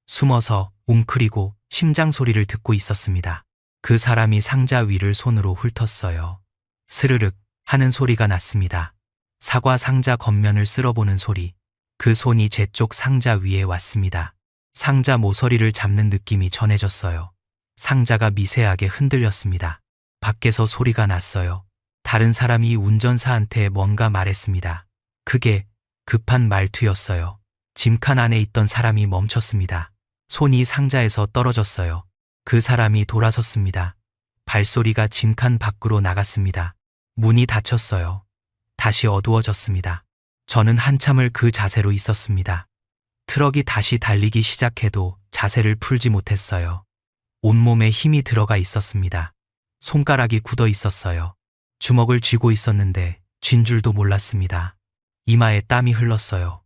숨어서 웅크리고 심장 소리를 듣고 있었습니다. 그 사람이 상자 위를 손으로 훑었어요. 스르륵 하는 소리가 났습니다. 사과 상자 겉면을 쓸어보는 소리. 그 손이 제 쪽 상자 위에 왔습니다. 상자 모서리를 잡는 느낌이 전해졌어요. 상자가 미세하게 흔들렸습니다. 밖에서 소리가 났어요. 다른 사람이 운전사한테 뭔가 말했습니다. 크게, 급한 말투였어요. 짐칸 안에 있던 사람이 멈췄습니다. 손이 상자에서 떨어졌어요. 그 사람이 돌아섰습니다. 발소리가 짐칸 밖으로 나갔습니다. 문이 닫혔어요. 다시 어두워졌습니다. 저는 한참을 그 자세로 있었습니다. 트럭이 다시 달리기 시작해도 자세를 풀지 못했어요. 온몸에 힘이 들어가 있었습니다. 손가락이 굳어 있었어요. 주먹을 쥐고 있었는데 쥔 줄도 몰랐습니다. 이마에 땀이 흘렀어요.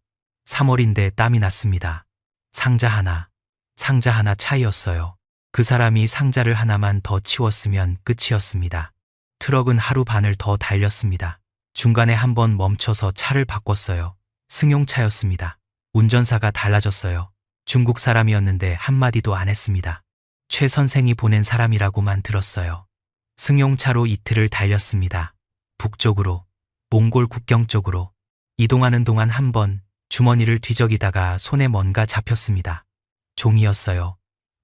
3월인데 땀이 났습니다. 상자 하나 차이였어요. 그 사람이 상자를 하나만 더 치웠으면 끝이었습니다. 트럭은 하루 반을 더 달렸습니다. 중간에 한번 멈춰서 차를 바꿨어요. 승용차였습니다. 운전사가 달라졌어요. 중국 사람이었는데 한마디도 안 했습니다. 최 선생이 보낸 사람이라고만 들었어요. 승용차로 이틀을 달렸습니다. 북쪽으로, 몽골 국경 쪽으로. 이동하는 동안 한번 주머니를 뒤적이다가 손에 뭔가 잡혔습니다. 종이였어요.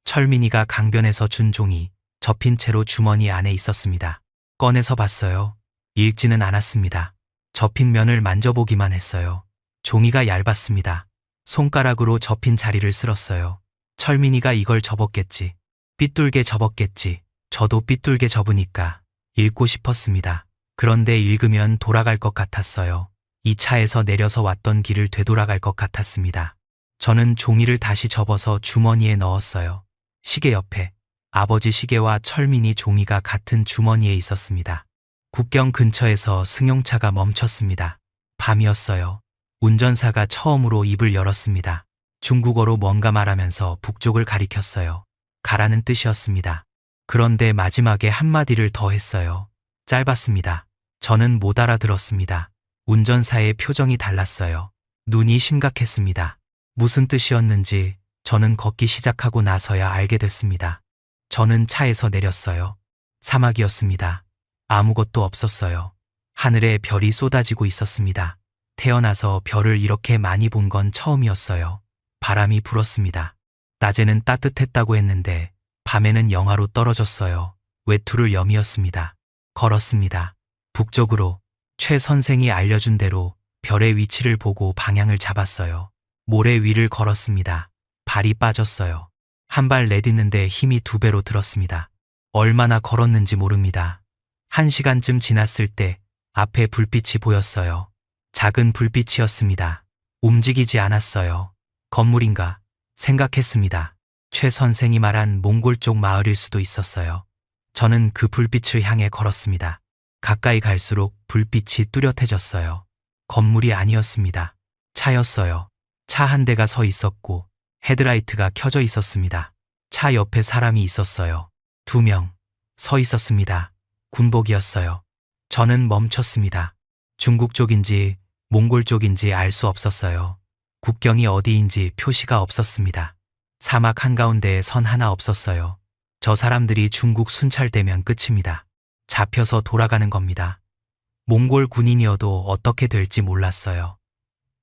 철민이가 강변에서 준 종이 접힌 채로 주머니 안에 있었습니다. 꺼내서 봤어요. 읽지는 않았습니다. 접힌 면을 만져보기만 했어요. 종이가 얇았습니다. 손가락으로 접힌 자리를 쓸었어요. 철민이가 이걸 접었겠지. 삐뚤게 접었겠지. 저도 삐뚤게 접으니까 읽고 싶었습니다. 그런데 읽으면 돌아갈 것 같았어요. 이 차에서 내려서 왔던 길을 되돌아갈 것 같았습니다. 저는 종이를 다시 접어서 주머니에 넣었어요. 시계 옆에 아버지 시계와 철민이 종이가 같은 주머니에 있었습니다. 국경 근처에서 승용차가 멈췄습니다. 밤이었어요. 운전사가 처음으로 입을 열었습니다. 중국어로 뭔가 말하면서 북쪽을 가리켰어요. 가라는 뜻이었습니다. 그런데 마지막에 한마디를 더 했어요. 짧았습니다. 저는 못 알아들었습니다. 운전사의 표정이 달랐어요. 눈이 심각했습니다. 무슨 뜻이었는지 저는 걷기 시작하고 나서야 알게 됐습니다. 저는 차에서 내렸어요. 사막이었습니다. 아무것도 없었어요. 하늘에 별이 쏟아지고 있었습니다. 태어나서 별을 이렇게 많이 본 건 처음이었어요. 바람이 불었습니다. 낮에는 따뜻했다고 했는데 밤에는 영하로 떨어졌어요. 외투를 여미었습니다. 걸었습니다. 북쪽으로 최 선생이 알려준 대로 별의 위치를 보고 방향을 잡았어요. 모래 위를 걸었습니다. 발이 빠졌어요. 한 발 내딛는데 힘이 2배로 들었습니다. 얼마나 걸었는지 모릅니다. 1시간쯤 지났을 때 앞에 불빛이 보였어요. 작은 불빛이었습니다. 움직이지 않았어요. 건물인가 생각했습니다. 최 선생이 말한 몽골 쪽 마을일 수도 있었어요. 저는 그 불빛을 향해 걸었습니다. 가까이 갈수록 불빛이 뚜렷해졌어요. 건물이 아니었습니다. 차였어요. 차 한 대가 서 있었고 헤드라이트가 켜져 있었습니다. 차 옆에 사람이 있었어요. 2명 서 있었습니다. 군복이었어요. 저는 멈췄습니다. 중국 쪽인지 몽골 쪽인지 알 수 없었어요. 국경이 어디인지 표시가 없었습니다. 사막 한가운데에 선 하나 없었어요. 저 사람들이 중국 순찰되면 끝입니다. 잡혀서 돌아가는 겁니다. 몽골 군인이어도 어떻게 될지 몰랐어요.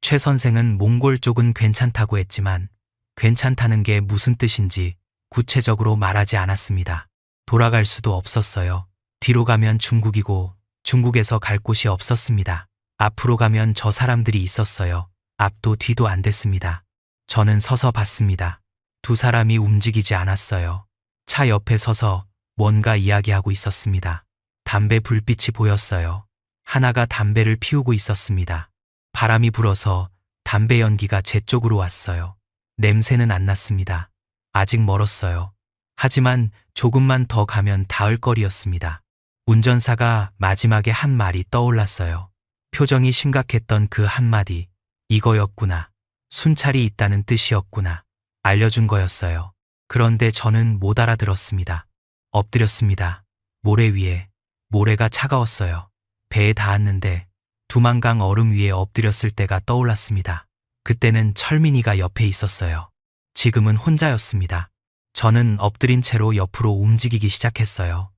최 선생은 몽골 쪽은 괜찮다고 했지만 괜찮다는 게 무슨 뜻인지 구체적으로 말하지 않았습니다. 돌아갈 수도 없었어요. 뒤로 가면 중국이고 중국에서 갈 곳이 없었습니다. 앞으로 가면 저 사람들이 있었어요. 앞도 뒤도 안 됐습니다. 저는 서서 봤습니다. 두 사람이 움직이지 않았어요. 차 옆에 서서 뭔가 이야기하고 있었습니다. 담배 불빛이 보였어요. 하나가 담배를 피우고 있었습니다. 바람이 불어서 담배 연기가 제 쪽으로 왔어요. 냄새는 안 났습니다. 아직 멀었어요. 하지만 조금만 더 가면 닿을 거리였습니다. 운전사가 마지막에 한 말이 떠올랐어요. 표정이 심각했던 그 한마디. 이거였구나. 순찰이 있다는 뜻이었구나. 알려준 거였어요. 그런데 저는 못 알아들었습니다. 엎드렸습니다. 모래 위에. 모래가 차가웠어요. 배에 닿았는데 두만강 얼음 위에 엎드렸을 때가 떠올랐습니다. 그때는 철민이가 옆에 있었어요. 지금은 혼자였습니다. 저는 엎드린 채로 옆으로 움직이기 시작했어요.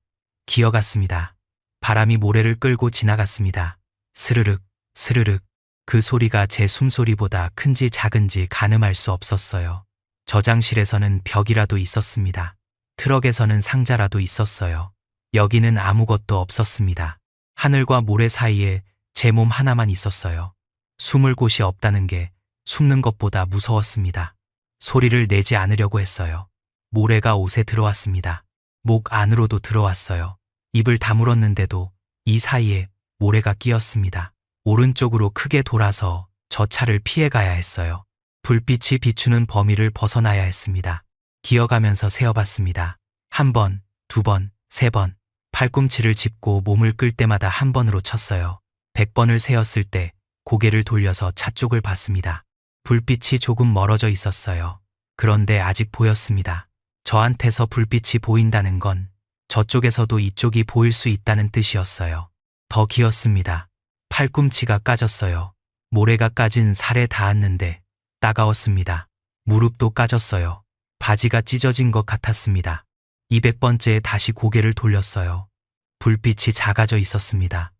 기어갔습니다. 바람이 모래를 끌고 지나갔습니다. 스르륵, 스르륵. 그 소리가 제 숨소리보다 큰지 작은지 가늠할 수 없었어요. 저장실에서는 벽이라도 있었습니다. 트럭에서는 상자라도 있었어요. 여기는 아무것도 없었습니다. 하늘과 모래 사이에 제 몸 하나만 있었어요. 숨을 곳이 없다는 게 숨는 것보다 무서웠습니다. 소리를 내지 않으려고 했어요. 모래가 옷에 들어왔습니다. 목 안으로도 들어왔어요. 입을 다물었는데도 이 사이에 모래가 끼었습니다. 오른쪽으로 크게 돌아서 저 차를 피해가야 했어요. 불빛이 비추는 범위를 벗어나야 했습니다. 기어가면서 세어봤습니다. 1번, 2번, 3번. 팔꿈치를 짚고 몸을 끌 때마다 한 번으로 쳤어요. 100번을 세었을 때 고개를 돌려서 차 쪽을 봤습니다. 불빛이 조금 멀어져 있었어요. 그런데 아직 보였습니다. 저한테서 불빛이 보인다는 건 저쪽에서도 이쪽이 보일 수 있다는 뜻이었어요. 더 기었습니다. 팔꿈치가 까졌어요. 모래가 까진 살에 닿았는데 따가웠습니다. 무릎도 까졌어요. 바지가 찢어진 것 같았습니다. 200번째에 다시 고개를 돌렸어요. 불빛이 작아져 있었습니다.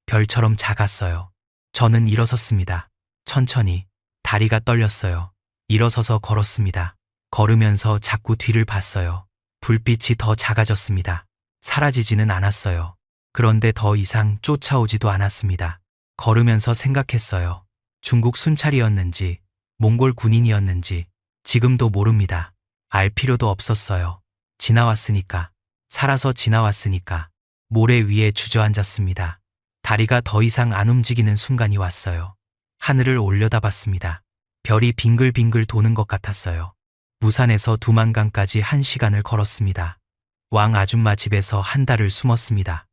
별처럼 작았어요. 저는 일어섰습니다. 천천히. 다리가 떨렸어요. 일어서서 걸었습니다. 걸으면서 자꾸 뒤를 봤어요. 불빛이 더 작아졌습니다. 사라지지는 않았어요. 그런데 더 이상 쫓아오지도 않았습니다. 걸으면서 생각했어요. 중국 순찰이었는지 몽골 군인이었는지 지금도 모릅니다. 알 필요도 없었어요. 지나왔으니까. 살아서 지나왔으니까. 모래 위에 주저앉았습니다. 다리가 더 이상 안 움직이는 순간이 왔어요. 하늘을 올려다봤습니다. 별이 빙글빙글 도는 것 같았어요. 무산에서 두만강까지 1시간을 걸었습니다. 왕 아줌마 집에서 한 달을 숨었습니다.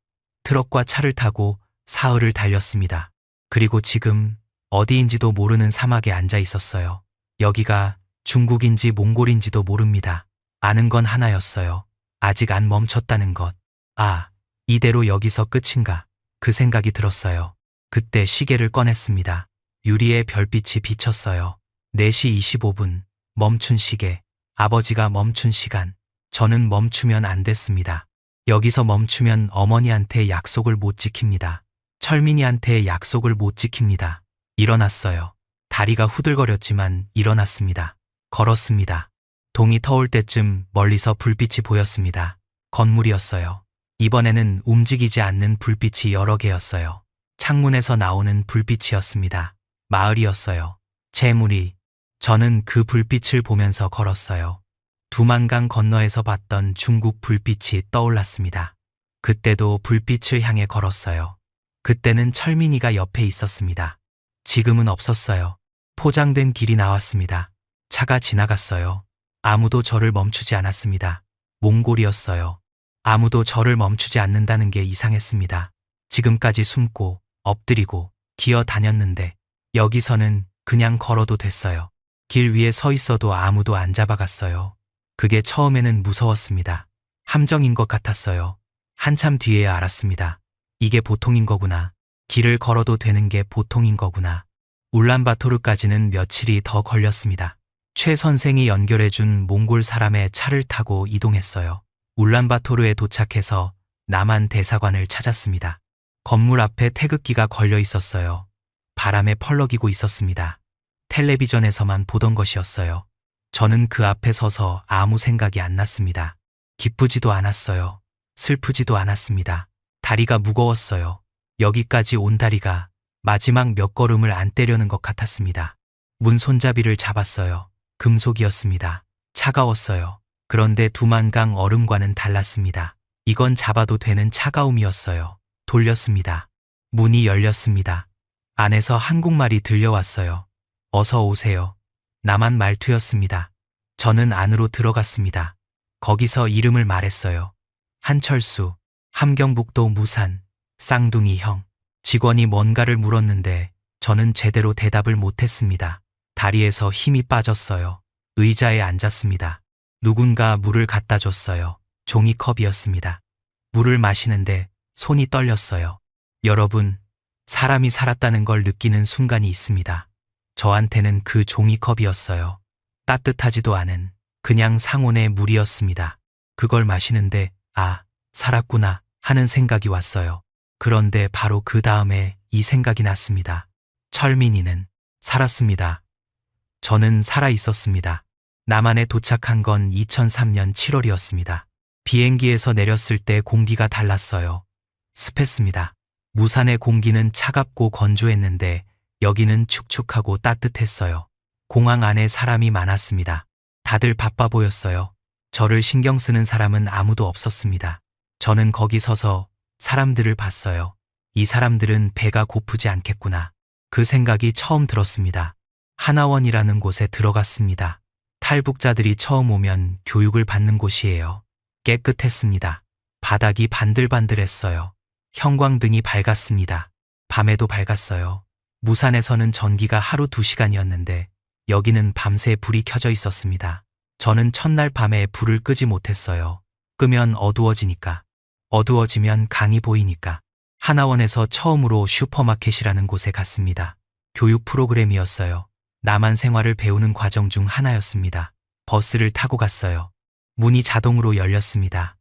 트럭과 차를 타고 사흘을 달렸습니다. 그리고 지금 어디인지도 모르는 사막에 앉아 있었어요. 여기가 중국인지 몽골인지도 모릅니다. 아는 건 하나였어요. 아직 안 멈췄다는 것. 아, 이대로 여기서 끝인가? 그 생각이 들었어요. 그때 시계를 꺼냈습니다. 유리에 별빛이 비쳤어요. 4시 25분. 멈춘 시계. 아버지가 멈춘 시간. 저는 멈추면 안 됐습니다. 여기서 멈추면 어머니한테 약속을 못 지킵니다. 철민이한테 약속을 못 지킵니다. 일어났어요. 다리가 후들거렸지만 일어났습니다. 걸었습니다. 동이 터올 때쯤 멀리서 불빛이 보였습니다. 건물이었어요. 이번에는 움직이지 않는 불빛이 여러 개였어요. 창문에서 나오는 불빛이었습니다. 마을이었어요. 재물이. 저는 그 불빛을 보면서 걸었어요. 두만강 건너에서 봤던 중국 불빛이 떠올랐습니다. 그때도 불빛을 향해 걸었어요. 그때는 철민이가 옆에 있었습니다. 지금은 없었어요. 포장된 길이 나왔습니다. 차가 지나갔어요. 아무도 저를 멈추지 않았습니다. 몽골이었어요. 아무도 저를 멈추지 않는다는 게 이상했습니다. 지금까지 숨고 엎드리고 기어 다녔는데 여기서는 그냥 걸어도 됐어요. 길 위에 서 있어도 아무도 안 잡아갔어요. 그게 처음에는 무서웠습니다. 함정인 것 같았어요. 한참 뒤에야 알았습니다. 이게 보통인 거구나. 길을 걸어도 되는 게 보통인 거구나. 울란바토르까지는 며칠이 더 걸렸습니다. 최 선생이 연결해준 몽골 사람의 차를 타고 이동했어요. 울란바토르에 도착해서 남한 대사관을 찾았습니다. 건물 앞에 태극기가 걸려 있었어요. 바람에 펄럭이고 있었습니다. 텔레비전에서만 보던 것이었어요. 저는 그 앞에 서서 아무 생각이 안 났습니다. 기쁘지도 않았어요. 슬프지도 않았습니다. 다리가 무거웠어요. 여기까지 온 다리가 마지막 몇 걸음을 안 떼려는 것 같았습니다. 문 손잡이를 잡았어요. 금속이었습니다. 차가웠어요. 그런데 두만강 얼음과는 달랐습니다. 이건 잡아도 되는 차가움이었어요. 돌렸습니다. 문이 열렸습니다. 안에서 한국말이 들려왔어요. 어서 오세요. 남한 말투였습니다. 저는 안으로 들어갔습니다. 거기서 이름을 말했어요. 한철수, 함경북도 무산, 쌍둥이 형. 직원이 뭔가를 물었는데 저는 제대로 대답을 못했습니다. 다리에서 힘이 빠졌어요. 의자에 앉았습니다. 누군가 물을 갖다 줬어요. 종이컵이었습니다. 물을 마시는데 손이 떨렸어요. 여러분, 사람이 살았다는 걸 느끼는 순간이 있습니다. 저한테는 그 종이컵이었어요. 따뜻하지도 않은 그냥 상온의 물이었습니다. 그걸 마시는데 아, 살았구나 하는 생각이 왔어요. 그런데 바로 그 다음에 이 생각이 났습니다. 철민이는 살았습니다. 저는 살아 있었습니다. 남한에 도착한 건 2003년 7월이었습니다. 비행기에서 내렸을 때 공기가 달랐어요. 습했습니다. 무산의 공기는 차갑고 건조했는데 여기는 축축하고 따뜻했어요. 공항 안에 사람이 많았습니다. 다들 바빠 보였어요. 저를 신경 쓰는 사람은 아무도 없었습니다. 저는 거기 서서 사람들을 봤어요. 이 사람들은 배가 고프지 않겠구나. 그 생각이 처음 들었습니다. 하나원이라는 곳에 들어갔습니다. 탈북자들이 처음 오면 교육을 받는 곳이에요. 깨끗했습니다. 바닥이 반들반들했어요. 형광등이 밝았습니다. 밤에도 밝았어요. 무산에서는 전기가 하루 2시간이었는데 여기는 밤새 불이 켜져 있었습니다. 저는 첫날 밤에 불을 끄지 못했어요. 끄면 어두워지니까. 어두워지면 강이 보이니까. 하나원에서 처음으로 슈퍼마켓이라는 곳에 갔습니다. 교육 프로그램이었어요. 남한 생활을 배우는 과정 중 하나였습니다. 버스를 타고 갔어요. 문이 자동으로 열렸습니다.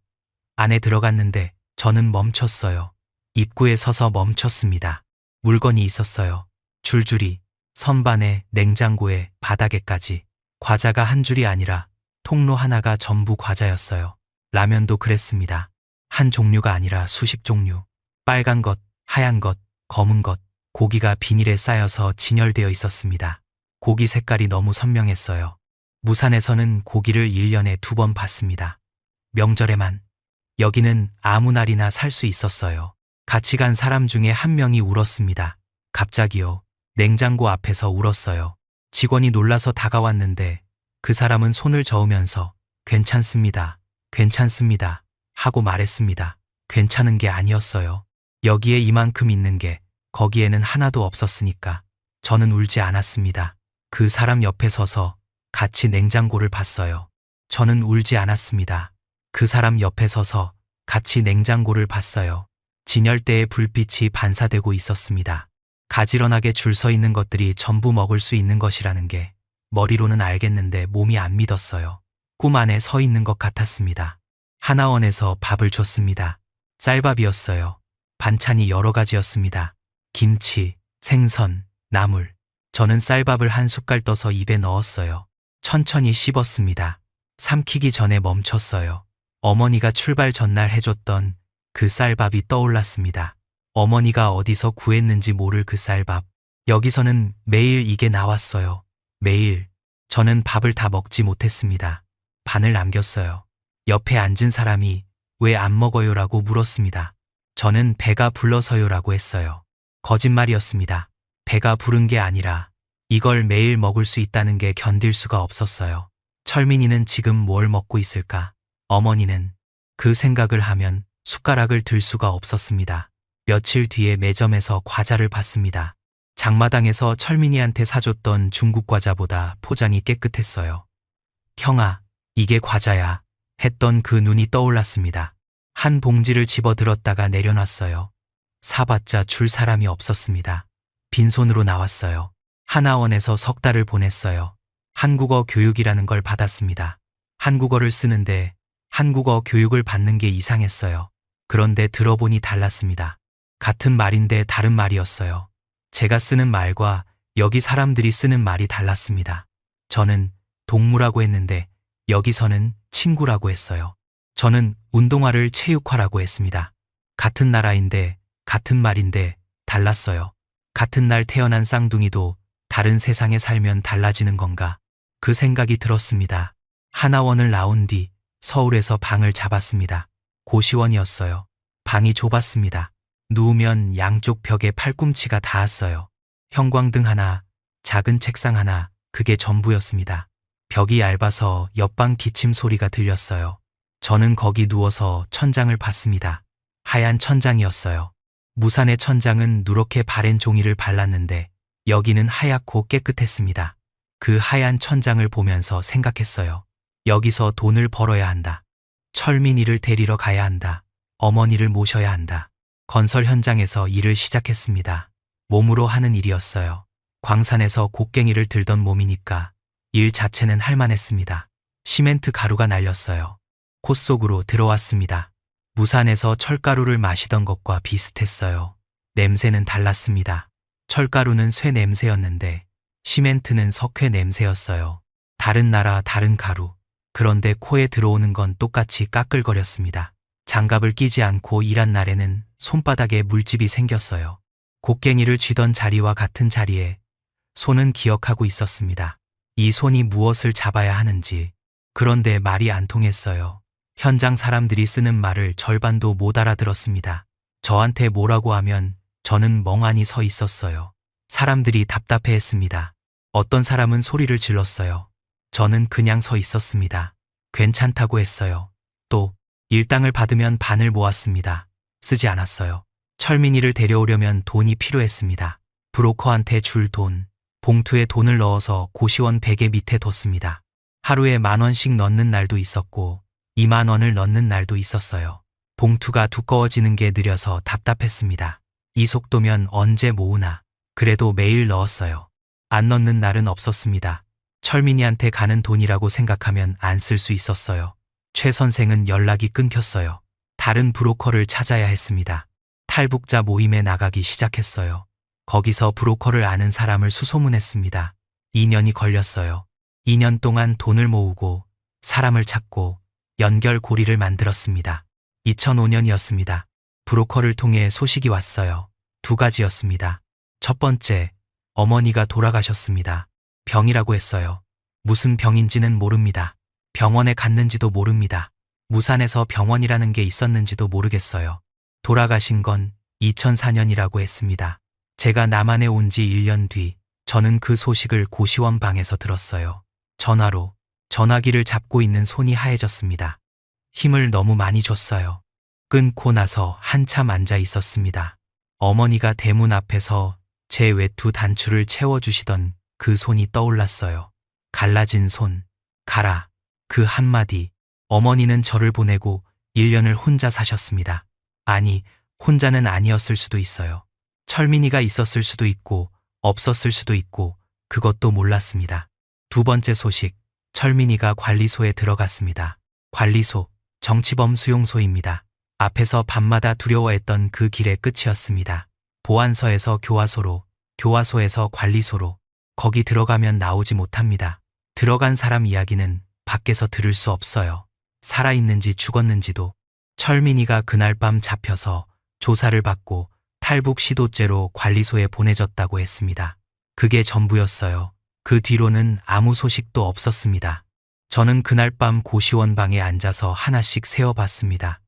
안에 들어갔는데 저는 멈췄어요. 입구에 서서 멈췄습니다. 물건이 있었어요. 줄줄이, 선반에, 냉장고에, 바닥에까지. 과자가 한 줄이 아니라 통로 하나가 전부 과자였어요. 라면도 그랬습니다. 한 종류가 아니라 수십 종류. 빨간 것, 하얀 것, 검은 것, 고기가 비닐에 쌓여서 진열되어 있었습니다. 고기 색깔이 너무 선명했어요. 무산에서는 고기를 1년에 2번 봤습니다. 명절에만. 여기는 아무 날이나 살 수 있었어요. 같이 간 사람 중에 한 명이 울었습니다. 갑자기요. 냉장고 앞에서 울었어요. 직원이 놀라서 다가왔는데 그 사람은 손을 저으면서 괜찮습니다. 괜찮습니다. 하고 말했습니다. 괜찮은 게 아니었어요. 여기에 이만큼 있는 게 거기에는 하나도 없었으니까. 저는 울지 않았습니다. 그 사람 옆에 서서 같이 냉장고를 봤어요. 저는 울지 않았습니다. 그 사람 옆에 서서 같이 냉장고를 봤어요. 진열대에 불빛이 반사되고 있었습니다. 가지런하게 줄 서 있는 것들이 전부 먹을 수 있는 것이라는 게 머리로는 알겠는데 몸이 안 믿었어요. 꿈 안에 서 있는 것 같았습니다. 하나원에서 밥을 줬습니다. 쌀밥이었어요. 반찬이 여러 가지였습니다. 김치, 생선, 나물. 저는 쌀밥을 한 숟갈 떠서 입에 넣었어요. 천천히 씹었습니다. 삼키기 전에 멈췄어요. 어머니가 출발 전날 해줬던 그 쌀밥이 떠올랐습니다. 어머니가 어디서 구했는지 모를 그 쌀밥. 여기서는 매일 이게 나왔어요. 매일. 저는 밥을 다 먹지 못했습니다. 반을 남겼어요. 옆에 앉은 사람이 왜 안 먹어요라고 물었습니다. 저는 배가 불러서요라고 했어요. 거짓말이었습니다. 배가 부른 게 아니라 이걸 매일 먹을 수 있다는 게 견딜 수가 없었어요. 철민이는 지금 뭘 먹고 있을까? 어머니는 그 생각을 하면 숟가락을 들 수가 없었습니다. 며칠 뒤에 매점에서 과자를 봤습니다. 장마당에서 철민이한테 사줬던 중국 과자보다 포장이 깨끗했어요. 형아, 이게 과자야. 했던 그 눈이 떠올랐습니다. 한 봉지를 집어 들었다가 내려놨어요. 사봤자 줄 사람이 없었습니다. 빈손으로 나왔어요. 하나원에서 석 달을 보냈어요. 한국어 교육이라는 걸 받았습니다. 한국어를 쓰는데 한국어 교육을 받는 게 이상했어요. 그런데 들어보니 달랐습니다. 같은 말인데 다른 말이었어요. 제가 쓰는 말과 여기 사람들이 쓰는 말이 달랐습니다. 저는 동무라고 했는데 여기서는 친구라고 했어요. 저는 운동화를 체육화라고 했습니다. 같은 나라인데 같은 말인데 달랐어요. 같은 날 태어난 쌍둥이도 다른 세상에 살면 달라지는 건가? 그 생각이 들었습니다. 하나원을 나온 뒤 서울에서 방을 잡았습니다. 고시원이었어요. 방이 좁았습니다. 누우면 양쪽 벽에 팔꿈치가 닿았어요. 형광등 하나, 작은 책상 하나, 그게 전부였습니다. 벽이 얇아서 옆방 기침 소리가 들렸어요. 저는 거기 누워서 천장을 봤습니다. 하얀 천장이었어요. 무산의 천장은 누렇게 바랜 종이를 발랐는데 여기는 하얗고 깨끗했습니다. 그 하얀 천장을 보면서 생각했어요. 여기서 돈을 벌어야 한다. 철민이를 데리러 가야 한다. 어머니를 모셔야 한다. 건설 현장에서 일을 시작했습니다. 몸으로 하는 일이었어요. 광산에서 곡괭이를 들던 몸이니까 일 자체는 할만했습니다. 시멘트 가루가 날렸어요. 코 속으로 들어왔습니다. 무산에서 철가루를 마시던 것과 비슷했어요. 냄새는 달랐습니다. 철가루는 쇠 냄새였는데 시멘트는 석회 냄새였어요. 다른 나라 다른 가루. 그런데 코에 들어오는 건 똑같이 까끌거렸습니다. 장갑을 끼지 않고 일한 날에는 손바닥에 물집이 생겼어요. 곡괭이를 쥐던 자리와 같은 자리에 손은 기억하고 있었습니다. 이 손이 무엇을 잡아야 하는지. 그런데 말이 안 통했어요. 현장 사람들이 쓰는 말을 절반도 못 알아들었습니다. 저한테 뭐라고 하면 저는 멍하니 서 있었어요. 사람들이 답답해했습니다. 어떤 사람은 소리를 질렀어요. 저는 그냥 서 있었습니다. 괜찮다고 했어요. 또 일당을 받으면 반을 모았습니다. 쓰지 않았어요. 철민이를 데려오려면 돈이 필요했습니다. 브로커한테 줄 돈, 봉투에 돈을 넣어서 고시원 베개 밑에 뒀습니다. 하루에 10,000원씩 넣는 날도 있었고 20,000원을 넣는 날도 있었어요. 봉투가 두꺼워지는 게 느려서 답답했습니다. 이 속도면 언제 모으나. 그래도 매일 넣었어요. 안 넣는 날은 없었습니다. 철민이한테 가는 돈이라고 생각하면 안 쓸 수 있었어요. 최 선생은 연락이 끊겼어요. 다른 브로커를 찾아야 했습니다. 탈북자 모임에 나가기 시작했어요. 거기서 브로커를 아는 사람을 수소문했습니다. 2년이 걸렸어요. 2년 동안 돈을 모으고 사람을 찾고 연결고리를 만들었습니다. 2005년이었습니다. 브로커를 통해 소식이 왔어요. 2가지였습니다. 첫 번째, 어머니가 돌아가셨습니다. 병이라고 했어요. 무슨 병인지는 모릅니다. 병원에 갔는지도 모릅니다. 무산에서 병원이라는 게 있었는지도 모르겠어요. 돌아가신 건 2004년이라고 했습니다. 제가 남한에 온 지 1년 뒤 저는 그 소식을 고시원 방에서 들었어요. 전화로. 전화기를 잡고 있는 손이 하얘졌습니다. 힘을 너무 많이 줬어요. 끊고 나서 한참 앉아 있었습니다. 어머니가 대문 앞에서 제 외투 단추를 채워주시던 그 손이 떠올랐어요. 갈라진 손, 가라. 그 한마디. 어머니는 저를 보내고 1년을 혼자 사셨습니다. 아니, 혼자는 아니었을 수도 있어요. 철민이가 있었을 수도 있고 없었을 수도 있고 그것도 몰랐습니다. 2번째 소식, 철민이가 관리소에 들어갔습니다. 관리소, 정치범 수용소입니다. 앞에서 밤마다 두려워했던 그 길의 끝이었습니다. 보안서에서 교화소로, 교화소에서 관리소로. 거기 들어가면 나오지 못합니다. 들어간 사람 이야기는 밖에서 들을 수 없어요. 살아있는지 죽었는지도. 철민이가 그날 밤 잡혀서 조사를 받고 탈북 시도죄로 관리소에 보내졌다고 했습니다. 그게 전부였어요. 그 뒤로는 아무 소식도 없었습니다. 저는 그날 밤 고시원 방에 앉아서 하나씩 세어봤습니다.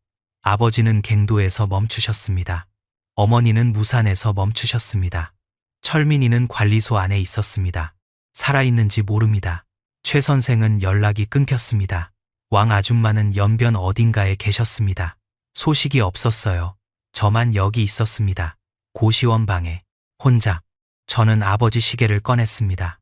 아버지는 갱도에서 멈추셨습니다. 어머니는 무산에서 멈추셨습니다. 철민이는 관리소 안에 있었습니다. 살아있는지 모릅니다. 최 선생은 연락이 끊겼습니다. 왕 아줌마는 연변 어딘가에 계셨습니다. 소식이 없었어요. 저만 여기 있었습니다. 고시원 방에 혼자. 저는 아버지 시계를 꺼냈습니다.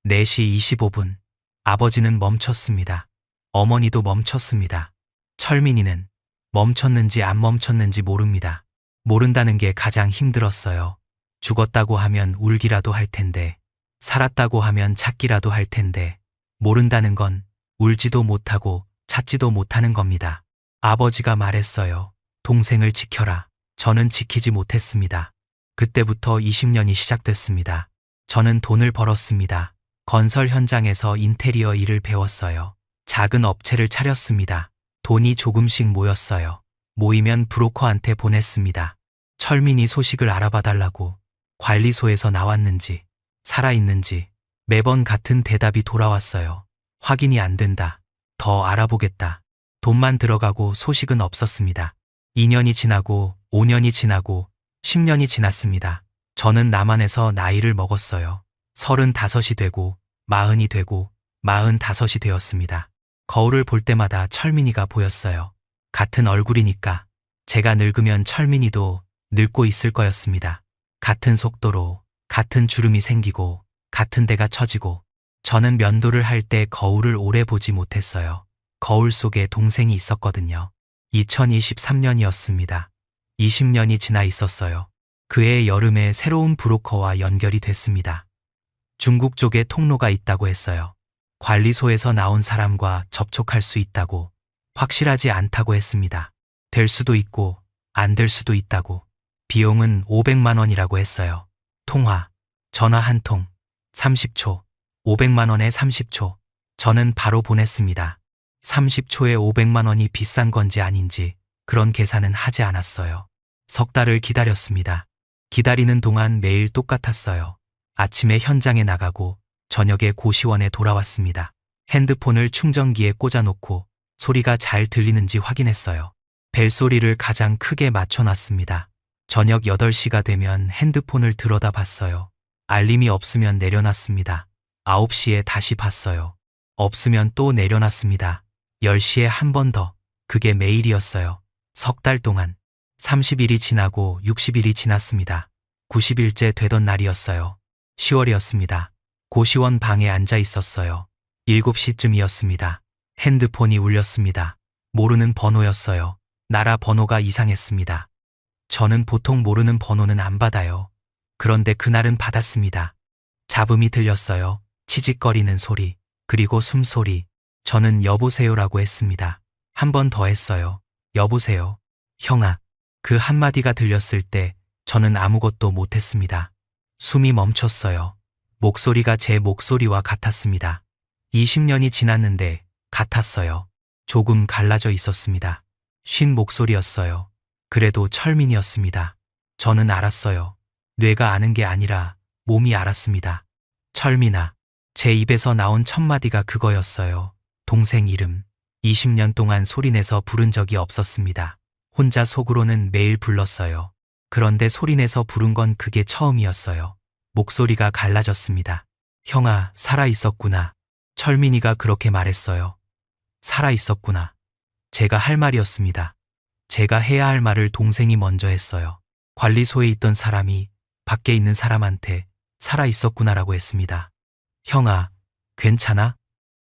4시 25분. 아버지는 멈췄습니다. 어머니도 멈췄습니다. 철민이는 멈췄는지 안 멈췄는지 모릅니다. 모른다는 게 가장 힘들었어요. 죽었다고 하면 울기라도 할 텐데, 살았다고 하면 찾기라도 할 텐데, 모른다는 건 울지도 못하고 찾지도 못하는 겁니다. 아버지가 말했어요. 동생을 지켜라. 저는 지키지 못했습니다. 그때부터 20년이 시작됐습니다. 저는 돈을 벌었습니다. 건설 현장에서 인테리어 일을 배웠어요. 작은 업체를 차렸습니다. 돈이 조금씩 모였어요. 모이면 브로커한테 보냈습니다. 철민이 소식을 알아봐달라고, 관리소에서 나왔는지, 살아있는지 매번 같은 대답이 돌아왔어요. 확인이 안 된다. 더 알아보겠다. 돈만 들어가고 소식은 없었습니다. 2년이 지나고 5년이 지나고 10년이 지났습니다. 저는 남한에서 나이를 먹었어요. 35이 되고 40이 되고 45이 되었습니다. 거울을 볼 때마다 철민이가 보였어요. 같은 얼굴이니까 제가 늙으면 철민이도 늙고 있을 거였습니다. 같은 속도로 같은 주름이 생기고 같은 데가 처지고. 저는 면도를 할 때 거울을 오래 보지 못했어요. 거울 속에 동생이 있었거든요. 2023년이었습니다. 20년이 지나 있었어요. 그해 여름에 새로운 브로커와 연결이 됐습니다. 중국 쪽에 통로가 있다고 했어요. 관리소에서 나온 사람과 접촉할 수 있다고, 확실하지 않다고 했습니다. 될 수도 있고 안 될 수도 있다고. 비용은 500만 원이라고 했어요. 통화, 전화 한 통, 30초, 500만 원에 30초. 저는 바로 보냈습니다. 30초에 500만 원이 비싼 건지 아닌지 그런 계산은 하지 않았어요. 석 달을 기다렸습니다. 기다리는 동안 매일 똑같았어요. 아침에 현장에 나가고 저녁에 고시원에 돌아왔습니다. 핸드폰을 충전기에 꽂아놓고 소리가 잘 들리는지 확인했어요. 벨소리를 가장 크게 맞춰놨습니다. 저녁 8시가 되면 핸드폰을 들여다 봤어요. 알림이 없으면 내려놨습니다. 9시에 다시 봤어요. 없으면 또 내려놨습니다. 10시에 한 번 더. 그게 매일이었어요. 석 달 동안. 30일이 지나고 60일이 지났습니다. 90일째 되던 날이었어요. 10월이었습니다. 고시원 방에 앉아 있었어요. 7시쯤이었습니다. 핸드폰이 울렸습니다. 모르는 번호였어요. 나라 번호가 이상했습니다. 저는 보통 모르는 번호는 안 받아요. 그런데 그날은 받았습니다. 잡음이 들렸어요. 치직거리는 소리, 그리고 숨소리. 저는 여보세요라고 했습니다. 한 번 더 했어요. 여보세요. 형아. 그 한마디가 들렸을 때 저는 아무것도 못했습니다. 숨이 멈췄어요. 목소리가 제 목소리와 같았습니다. 20년이 지났는데 같았어요. 조금 갈라져 있었습니다. 쉰 목소리였어요. 그래도 철민이었습니다. 저는 알았어요. 뇌가 아는 게 아니라 몸이 알았습니다. 철민아. 제 입에서 나온 첫 마디가 그거였어요. 동생 이름. 20년 동안 소리내서 부른 적이 없었습니다. 혼자 속으로는 매일 불렀어요. 그런데 소리내서 부른 건 그게 처음이었어요. 목소리가 갈라졌습니다. 형아, 살아있었구나. 철민이가 그렇게 말했어요. 살아있었구나. 제가 할 말이었습니다. 제가 해야 할 말을 동생이 먼저 했어요. 관리소에 있던 사람이 밖에 있는 사람한테 살아있었구나라고 했습니다. 형아, 괜찮아?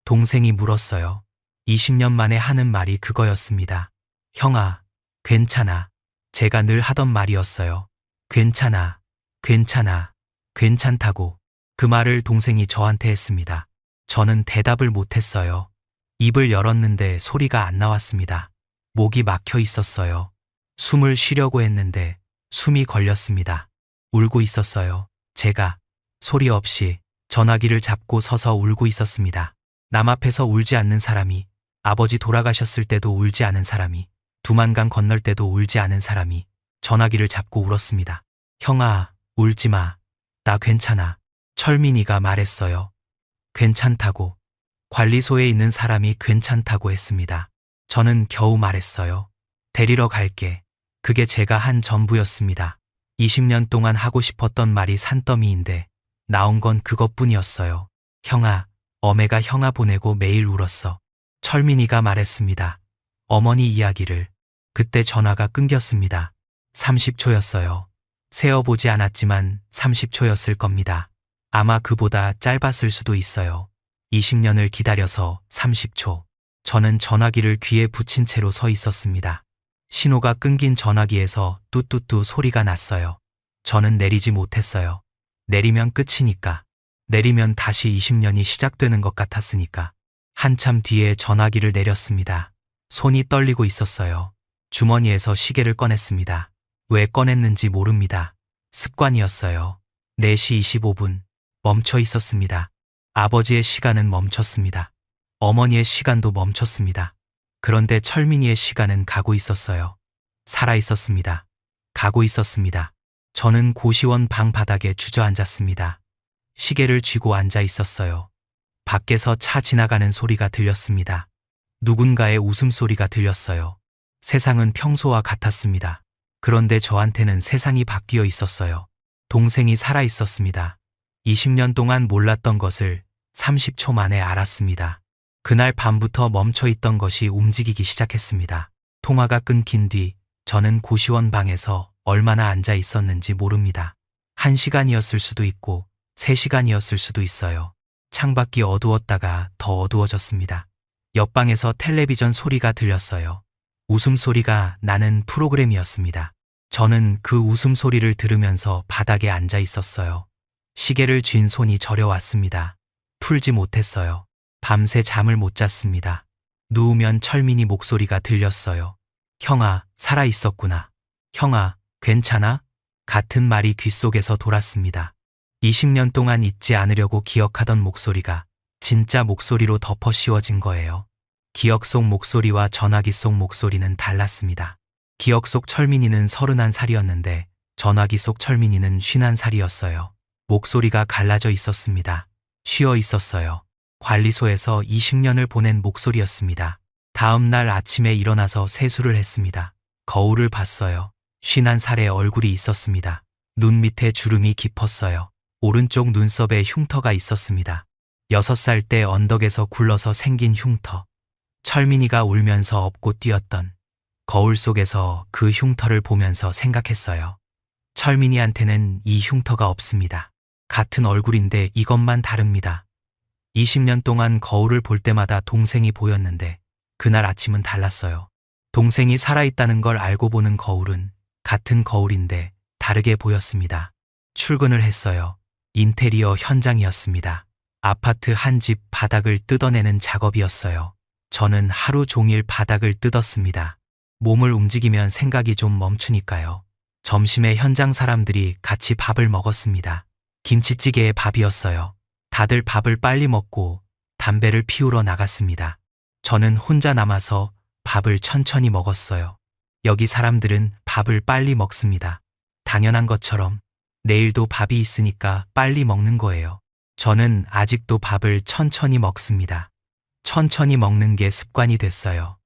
동생이 물었어요. 20년 만에 하는 말이 그거였습니다. 형아, 괜찮아. 제가 늘 하던 말이었어요. 괜찮아, 괜찮아, 괜찮다고. 그 말을 동생이 저한테 했습니다. 저는 대답을 못했어요. 입을 열었는데 소리가 안 나왔습니다. 목이 막혀 있었어요. 숨을 쉬려고 했는데 숨이 걸렸습니다. 울고 있었어요. 제가 소리 없이 전화기를 잡고 서서 울고 있었습니다. 남 앞에서 울지 않는 사람이, 아버지 돌아가셨을 때도 울지 않은 사람이, 두만강 건널 때도 울지 않은 사람이 전화기를 잡고 울었습니다. 형아, 울지 마. 나 괜찮아. 철민이가 말했어요. 괜찮다고. 관리소에 있는 사람이 괜찮다고 했습니다. 저는 겨우 말했어요. 데리러 갈게. 그게 제가 한 전부였습니다. 20년 동안 하고 싶었던 말이 산더미인데 나온 건 그것뿐이었어요. 형아, 어메가 형아 보내고 매일 울었어. 철민이가 말했습니다. 어머니 이야기를. 그때 전화가 끊겼습니다. 30초였어요. 세어보지 않았지만 30초였을 겁니다. 아마 그보다 짧았을 수도 있어요. 20년을 기다려서 30초. 저는 전화기를 귀에 붙인 채로 서 있었습니다. 신호가 끊긴 전화기에서 뚜뚜뚜 소리가 났어요. 저는 내리지 못했어요. 내리면 끝이니까. 내리면 다시 20년이 시작되는 것 같았으니까. 한참 뒤에 전화기를 내렸습니다. 손이 떨리고 있었어요. 주머니에서 시계를 꺼냈습니다. 왜 꺼냈는지 모릅니다. 습관이었어요. 4시 25분. 멈춰 있었습니다. 아버지의 시간은 멈췄습니다. 어머니의 시간도 멈췄습니다. 그런데 철민이의 시간은 가고 있었어요. 살아 있었습니다. 가고 있었습니다. 저는 고시원 방 바닥에 주저앉았습니다. 시계를 쥐고 앉아 있었어요. 밖에서 차 지나가는 소리가 들렸습니다. 누군가의 웃음소리가 들렸어요. 세상은 평소와 같았습니다. 그런데 저한테는 세상이 바뀌어 있었어요. 동생이 살아 있었습니다. 20년 동안 몰랐던 것을 30초 만에 알았습니다. 그날 밤부터 멈춰 있던 것이 움직이기 시작했습니다. 통화가 끊긴 뒤 저는 고시원 방에서 얼마나 앉아 있었는지 모릅니다. 1시간이었을 수도 있고 3시간이었을 수도 있어요. 창밖이 어두웠다가 더 어두워졌습니다. 옆방에서 텔레비전 소리가 들렸어요. 웃음소리가 나는 프로그램이었습니다. 저는 그 웃음소리를 들으면서 바닥에 앉아 있었어요. 시계를 쥔 손이 저려왔습니다. 풀지 못했어요. 밤새 잠을 못 잤습니다. 누우면 철민이 목소리가 들렸어요. 형아, 살아 있었구나. 형아, 괜찮아? 같은 말이 귓속에서 돌았습니다. 20년 동안 잊지 않으려고 기억하던 목소리가 진짜 목소리로 덮어 씌워진 거예요. 기억 속 목소리와 전화기 속 목소리는 달랐습니다. 기억 속 철민이는 31살이었는데 전화기 속 철민이는 51살이었어요. 목소리가 갈라져 있었습니다. 쉬어 있었어요. 관리소에서 20년을 보낸 목소리였습니다. 다음 날 아침에 일어나서 세수를 했습니다. 거울을 봤어요. 51살의 얼굴이 있었습니다. 눈 밑에 주름이 깊었어요. 오른쪽 눈썹에 흉터가 있었습니다. 6살 때 언덕에서 굴러서 생긴 흉터. 철민이가 울면서 업고 뛰었던 거울 속에서 그 흉터를 보면서 생각했어요. 철민이한테는 이 흉터가 없습니다. 같은 얼굴인데 이것만 다릅니다. 20년 동안 거울을 볼 때마다 동생이 보였는데 그날 아침은 달랐어요. 동생이 살아있다는 걸 알고 보는 거울은 같은 거울인데 다르게 보였습니다. 출근을 했어요. 인테리어 현장이었습니다. 아파트 한 집 바닥을 뜯어내는 작업이었어요. 저는 하루 종일 바닥을 뜯었습니다. 몸을 움직이면 생각이 좀 멈추니까요. 점심에 현장 사람들이 같이 밥을 먹었습니다. 김치찌개에 밥이었어요. 다들 밥을 빨리 먹고 담배를 피우러 나갔습니다. 저는 혼자 남아서 밥을 천천히 먹었어요. 여기 사람들은 밥을 빨리 먹습니다. 당연한 것처럼 내일도 밥이 있으니까 빨리 먹는 거예요. 저는 아직도 밥을 천천히 먹습니다. 천천히 먹는 게 습관이 됐어요.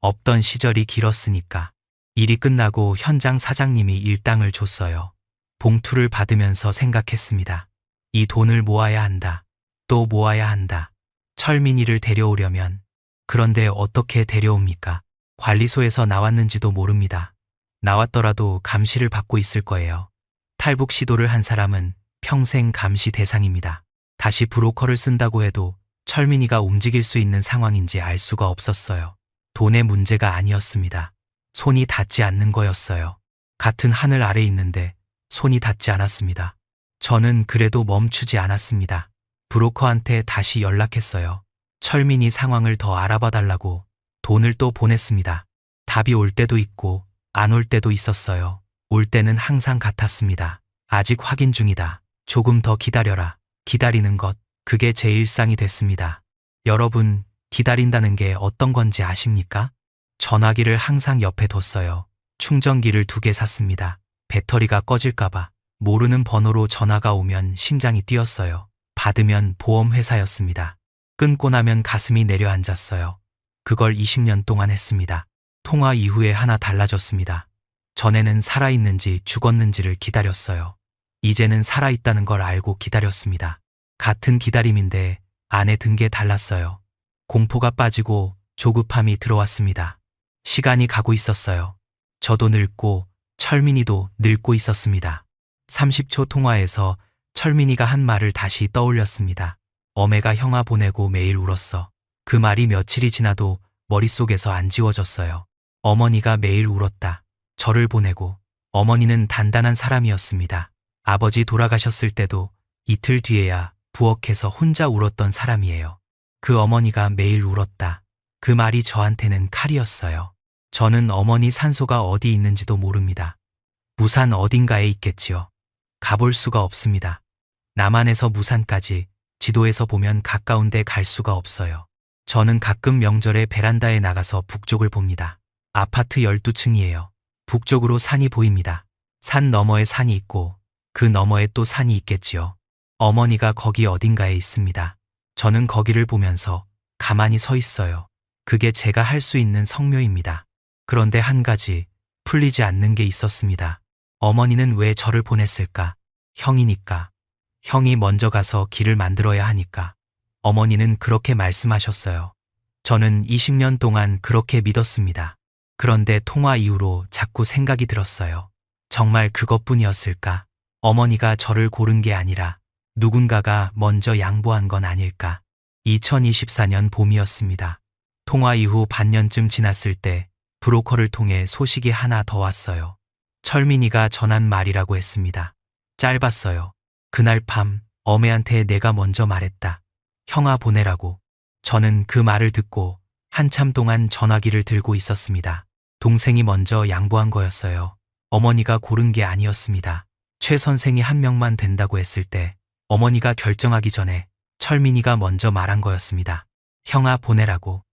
없던 시절이 길었으니까. 일이 끝나고 현장 사장님이 일당을 줬어요. 봉투를 받으면서 생각했습니다. 이 돈을 모아야 한다. 또 모아야 한다. 철민이를 데려오려면. 그런데 어떻게 데려옵니까? 관리소에서 나왔는지도 모릅니다. 나왔더라도 감시를 받고 있을 거예요. 탈북 시도를 한 사람은 평생 감시 대상입니다. 다시 브로커를 쓴다고 해도 철민이가 움직일 수 있는 상황인지 알 수가 없었어요. 돈의 문제가 아니었습니다. 손이 닿지 않는 거였어요. 같은 하늘 아래 있는데 손이 닿지 않았습니다. 저는 그래도 멈추지 않았습니다. 브로커한테 다시 연락했어요. 철민이 상황을 더 알아봐 달라고 돈을 또 보냈습니다. 답이 올 때도 있고 안 올 때도 있었어요. 올 때는 항상 같았습니다. 아직 확인 중이다. 조금 더 기다려라. 기다리는 것, 그게 제 일상이 됐습니다. 여러분, 기다린다는 게 어떤 건지 아십니까? 전화기를 항상 옆에 뒀어요. 충전기를 2개 샀습니다. 배터리가 꺼질까봐. 모르는 번호로 전화가 오면 심장이 뛰었어요. 받으면 보험회사였습니다. 끊고 나면 가슴이 내려앉았어요. 그걸 20년 동안 했습니다. 통화 이후에 하나 달라졌습니다. 전에는 살아있는지 죽었는지를 기다렸어요. 이제는 살아있다는 걸 알고 기다렸습니다. 같은 기다림인데 안에 든 게 달랐어요. 공포가 빠지고 조급함이 들어왔습니다. 시간이 가고 있었어요. 저도 늙고 철민이도 늙고 있었습니다. 30초 통화에서 철민이가 한 말을 다시 떠올렸습니다. 어메가 형아 보내고 매일 울었어. 그 말이 며칠이 지나도 머릿속에서 안 지워졌어요. 어머니가 매일 울었다. 저를 보내고. 어머니는 단단한 사람이었습니다. 아버지 돌아가셨을 때도 이틀 뒤에야 부엌에서 혼자 울었던 사람이에요. 그 어머니가 매일 울었다. 그 말이 저한테는 칼이었어요. 저는 어머니 산소가 어디 있는지도 모릅니다. 무산 어딘가에 있겠지요. 가볼 수가 없습니다. 남한에서 무산까지 지도에서 보면 가까운데 갈 수가 없어요. 저는 가끔 명절에 베란다에 나가서 북쪽을 봅니다. 아파트 12층이에요. 북쪽으로 산이 보입니다. 산 너머에 산이 있고 그 너머에 또 산이 있겠지요. 어머니가 거기 어딘가에 있습니다. 저는 거기를 보면서 가만히 서 있어요. 그게 제가 할 수 있는 성묘입니다. 그런데 한 가지 풀리지 않는 게 있었습니다. 어머니는 왜 저를 보냈을까? 형이니까. 형이 먼저 가서 길을 만들어야 하니까. 어머니는 그렇게 말씀하셨어요. 저는 20년 동안 그렇게 믿었습니다. 그런데 통화 이후로 자꾸 생각이 들었어요. 정말 그것뿐이었을까? 어머니가 저를 고른 게 아니라 누군가가 먼저 양보한 건 아닐까? 2024년 봄이었습니다. 통화 이후 반년쯤 지났을 때 브로커를 통해 소식이 하나 더 왔어요. 철민이가 전한 말이라고 했습니다. 짧았어요. 그날 밤 어매한테 내가 먼저 말했다. 형아 보내라고. 저는 그 말을 듣고 한참 동안 전화기를 들고 있었습니다. 동생이 먼저 양보한 거였어요. 어머니가 고른 게 아니었습니다. 최 선생이 한 명만 된다고 했을 때 어머니가 결정하기 전에 철민이가 먼저 말한 거였습니다. 형아 보내라고.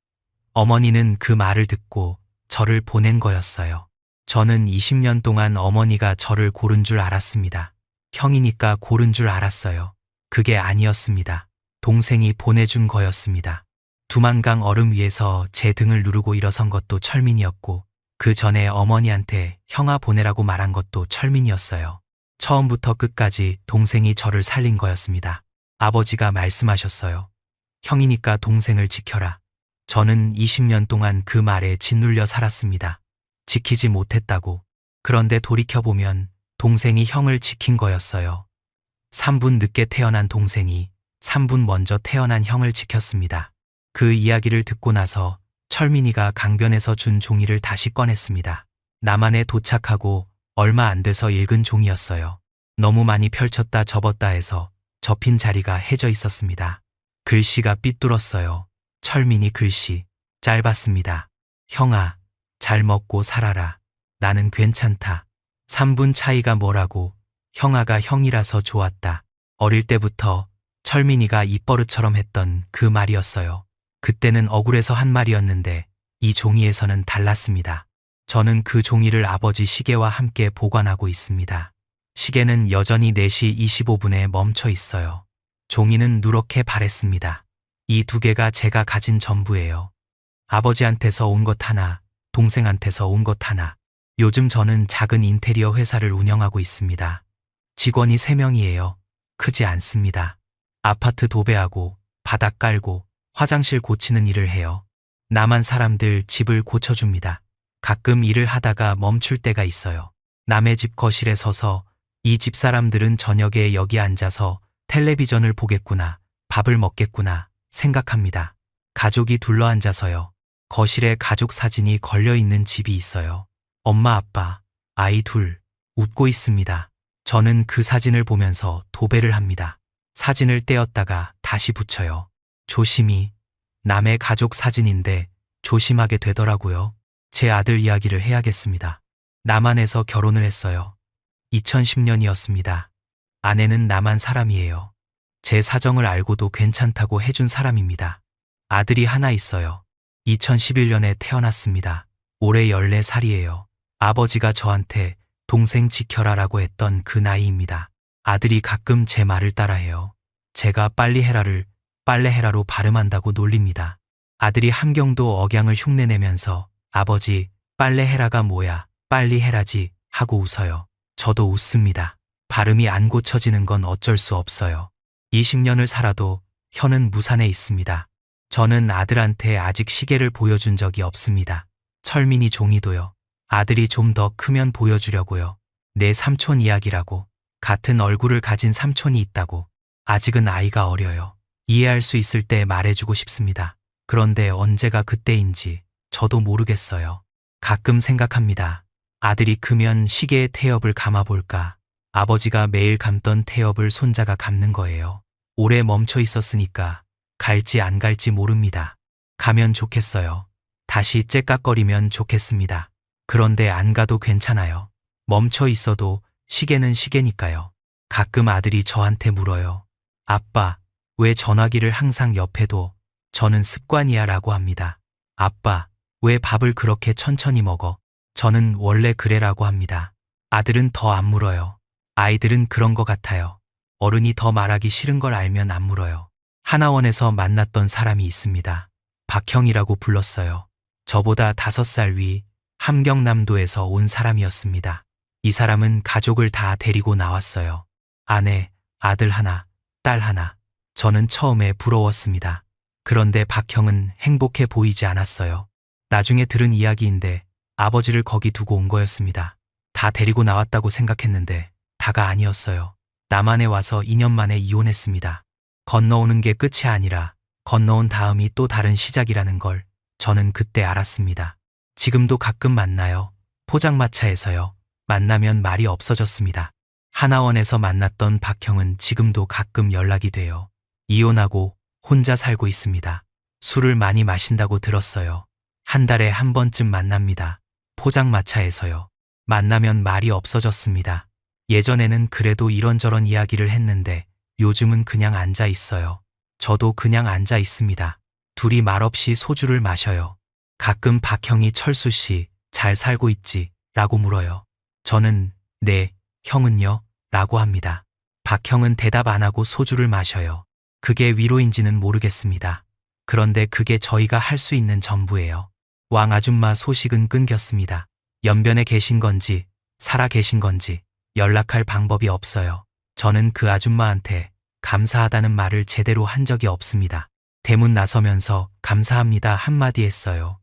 어머니는 그 말을 듣고 저를 보낸 거였어요. 저는 20년 동안 어머니가 저를 고른 줄 알았습니다. 형이니까 고른 줄 알았어요. 그게 아니었습니다. 동생이 보내준 거였습니다. 두만강 얼음 위에서 제 등을 누르고 일어선 것도 철민이었고 그 전에 어머니한테 형아 보내라고 말한 것도 철민이었어요. 처음부터 끝까지 동생이 저를 살린 거였습니다. 아버지가 말씀하셨어요. 형이니까 동생을 지켜라. 저는 20년 동안 그 말에 짓눌려 살았습니다. 지키지 못했다고. 그런데 돌이켜보면 동생이 형을 지킨 거였어요. 3분 늦게 태어난 동생이 3분 먼저 태어난 형을 지켰습니다. 그 이야기를 듣고 나서 철민이가 강변에서 준 종이를 다시 꺼냈습니다. 남한에 도착하고 얼마 안 돼서 읽은 종이였어요. 너무 많이 펼쳤다 접었다 해서 접힌 자리가 해져 있었습니다. 글씨가 삐뚤었어요. 철민이 글씨. 짧았습니다. 형아, 잘 먹고 살아라. 나는 괜찮다. 3분 차이가 뭐라고. 형아가 형이라서 좋았다. 어릴 때부터 철민이가 입버릇처럼 했던 그 말이었어요. 그때는 억울해서 한 말이었는데 이 종이에서는 달랐습니다. 저는 그 종이를 아버지 시계와 함께 보관하고 있습니다. 시계는 여전히 4시 25분에 멈춰 있어요. 종이는 누렇게 바랬습니다. 이 두 개가 제가 가진 전부예요. 아버지한테서 온 것 하나, 동생한테서 온 것 하나. 요즘 저는 작은 인테리어 회사를 운영하고 있습니다. 직원이 3명이에요. 크지 않습니다. 아파트 도배하고 바닥 깔고 화장실 고치는 일을 해요. 남한 사람들 집을 고쳐줍니다. 가끔 일을 하다가 멈출 때가 있어요. 남의 집 거실에 서서 이 집 사람들은 저녁에 여기 앉아서 텔레비전을 보겠구나, 밥을 먹겠구나 생각합니다. 가족이 둘러앉아서요. 거실에 가족 사진이 걸려있는 집이 있어요. 엄마, 아빠, 아이 둘 웃고 있습니다. 저는 그 사진을 보면서 도배를 합니다. 사진을 떼었다가 다시 붙여요. 조심히. 남의 가족 사진인데 조심하게 되더라고요. 제 아들 이야기를 해야겠습니다. 남한에서 결혼을 했어요. 2010년이었습니다. 아내는 남한 사람이에요. 제 사정을 알고도 괜찮다고 해준 사람입니다. 아들이 하나 있어요. 2011년에 태어났습니다. 올해 14살이에요. 아버지가 저한테 동생 지켜라라고 했던 그 나이입니다. 아들이 가끔 제 말을 따라해요. 제가 빨리 해라를 빨래 해라로 발음한다고 놀립니다. 아들이 함경도 억양을 흉내내면서 아버지, 빨래 해라가 뭐야, 빨리 해라지 하고 웃어요. 저도 웃습니다. 발음이 안 고쳐지는 건 어쩔 수 없어요. 20년을 살아도 혀는 무산해 있습니다. 저는 아들한테 아직 시계를 보여준 적이 없습니다. 철민이 종이도요. 아들이 좀 더 크면 보여주려고요. 내 삼촌 이야기라고. 같은 얼굴을 가진 삼촌이 있다고. 아직은 아이가 어려요. 이해할 수 있을 때 말해주고 싶습니다. 그런데 언제가 그때인지 저도 모르겠어요. 가끔 생각합니다. 아들이 크면 시계의 태엽을 감아볼까. 아버지가 매일 감던 태엽을 손자가 감는 거예요. 오래 멈춰 있었으니까 갈지 안 갈지 모릅니다. 가면 좋겠어요. 다시 째깍거리면 좋겠습니다. 그런데 안 가도 괜찮아요. 멈춰 있어도 시계는 시계니까요. 가끔 아들이 저한테 물어요. 아빠, 왜 전화기를 항상 옆에 둬? 저는 습관이야 라고 합니다. 아빠, 왜 밥을 그렇게 천천히 먹어? 저는 원래 그래라고 합니다. 아들은 더 안 물어요. 아이들은 그런 것 같아요. 어른이 더 말하기 싫은 걸 알면 안 물어요. 하나원에서 만났던 사람이 있습니다. 박형이라고 불렀어요. 저보다 5살 위 함경남도에서 온 사람이었습니다. 이 사람은 가족을 다 데리고 나왔어요. 아내, 아들 하나, 딸 하나. 저는 처음에 부러웠습니다. 그런데 박형은 행복해 보이지 않았어요. 나중에 들은 이야기인데 아버지를 거기 두고 온 거였습니다. 다 데리고 나왔다고 생각했는데 다가 아니었어요. 남한에 와서 2년 만에 이혼했습니다. 건너오는 게 끝이 아니라 건너온 다음이 또 다른 시작이라는 걸 저는 그때 알았습니다. 지금도 가끔 만나요. 포장마차에서요. 만나면 말이 없어졌습니다. 하나원에서 만났던 박형은 지금도 가끔 연락이 돼요. 이혼하고 혼자 살고 있습니다. 술을 많이 마신다고 들었어요. 한 달에 한 번쯤 만납니다. 포장마차에서요. 만나면 말이 없어졌습니다. 예전에는 그래도 이런저런 이야기를 했는데 요즘은 그냥 앉아 있어요. 저도 그냥 앉아 있습니다. 둘이 말없이 소주를 마셔요. 가끔 박형이 철수 씨, 잘 살고 있지? 라고 물어요. 저는 네, 형은요? 라고 합니다. 박형은 대답 안 하고 소주를 마셔요. 그게 위로인지는 모르겠습니다. 그런데 그게 저희가 할 수 있는 전부예요. 왕 아줌마 소식은 끊겼습니다. 연변에 계신 건지, 살아 계신 건지 연락할 방법이 없어요. 저는 그 아줌마한테 감사하다는 말을 제대로 한 적이 없습니다. 대문 나서면서 감사합니다 한마디 했어요.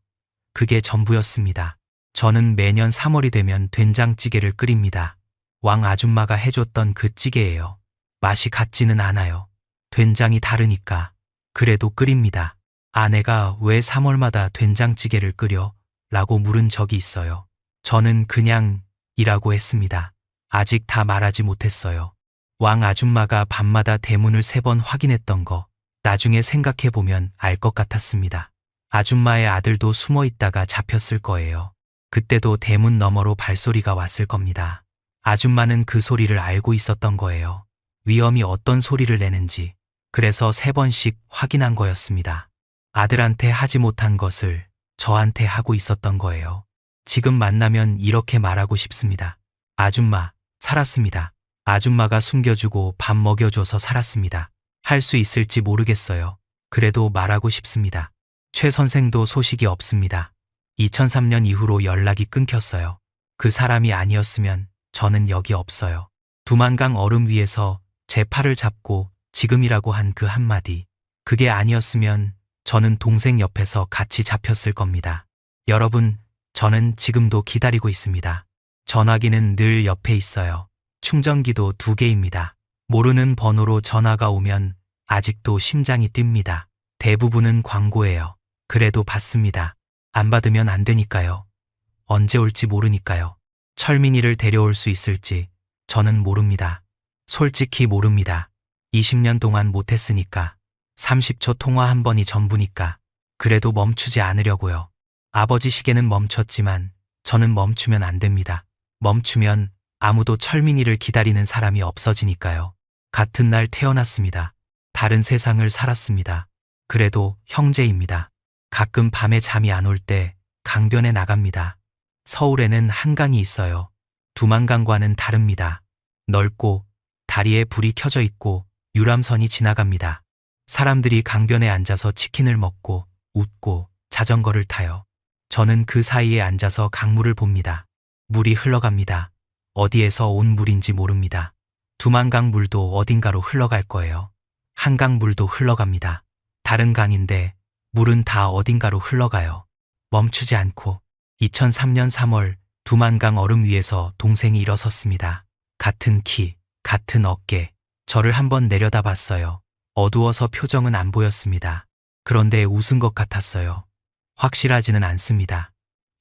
그게 전부였습니다. 저는 매년 3월이 되면 된장찌개를 끓입니다. 왕 아줌마가 해줬던 그 찌개예요. 맛이 같지는 않아요. 된장이 다르니까. 그래도 끓입니다. 아내가 왜 3월마다 된장찌개를 끓여? 라고 물은 적이 있어요. 저는 그냥 이라고 했습니다. 아직 다 말하지 못했어요. 왕 아줌마가 밤마다 대문을 3번 확인했던 거 나중에 생각해보면 알 것 같았습니다. 아줌마의 아들도 숨어 있다가 잡혔을 거예요. 그때도 대문 너머로 발소리가 왔을 겁니다. 아줌마는 그 소리를 알고 있었던 거예요. 위험이 어떤 소리를 내는지. 그래서 3번씩 확인한 거였습니다. 아들한테 하지 못한 것을 저한테 하고 있었던 거예요. 지금 만나면 이렇게 말하고 싶습니다. 아줌마, 살았습니다. 아줌마가 숨겨주고 밥 먹여줘서 살았습니다. 할 수 있을지 모르겠어요. 그래도 말하고 싶습니다. 최 선생도 소식이 없습니다. 2003년 이후로 연락이 끊겼어요. 그 사람이 아니었으면 저는 여기 없어요. 두만강 얼음 위에서 제 팔을 잡고 지금이라고 한 그 한마디. 그게 아니었으면 저는 동생 옆에서 같이 잡혔을 겁니다. 여러분, 저는 지금도 기다리고 있습니다. 전화기는 늘 옆에 있어요. 충전기도 2개입니다. 모르는 번호로 전화가 오면 아직도 심장이 뜁니다. 대부분은 광고예요. 그래도 받습니다. 안 받으면 안 되니까요. 언제 올지 모르니까요. 철민이를 데려올 수 있을지 저는 모릅니다. 솔직히 모릅니다. 20년 동안 못했으니까. 30초 통화 한 번이 전부니까. 그래도 멈추지 않으려고요. 아버지 시계는 멈췄지만 저는 멈추면 안 됩니다. 멈추면 아무도 철민이를 기다리는 사람이 없어지니까요. 같은 날 태어났습니다. 다른 세상을 살았습니다. 그래도 형제입니다. 가끔 밤에 잠이 안 올 때 강변에 나갑니다. 서울에는 한강이 있어요. 두만강과는 다릅니다. 넓고 다리에 불이 켜져 있고 유람선이 지나갑니다. 사람들이 강변에 앉아서 치킨을 먹고 웃고 자전거를 타요. 저는 그 사이에 앉아서 강물을 봅니다. 물이 흘러갑니다. 어디에서 온 물인지 모릅니다. 두만강 물도 어딘가로 흘러갈 거예요. 한강 물도 흘러갑니다. 다른 강인데 물은 다 어딘가로 흘러가요. 멈추지 않고. 2003년 3월 두만강 얼음 위에서 동생이 일어섰습니다. 같은 키, 같은 어깨. 저를 한번 내려다봤어요. 어두워서 표정은 안 보였습니다. 그런데 웃은 것 같았어요. 확실하지는 않습니다.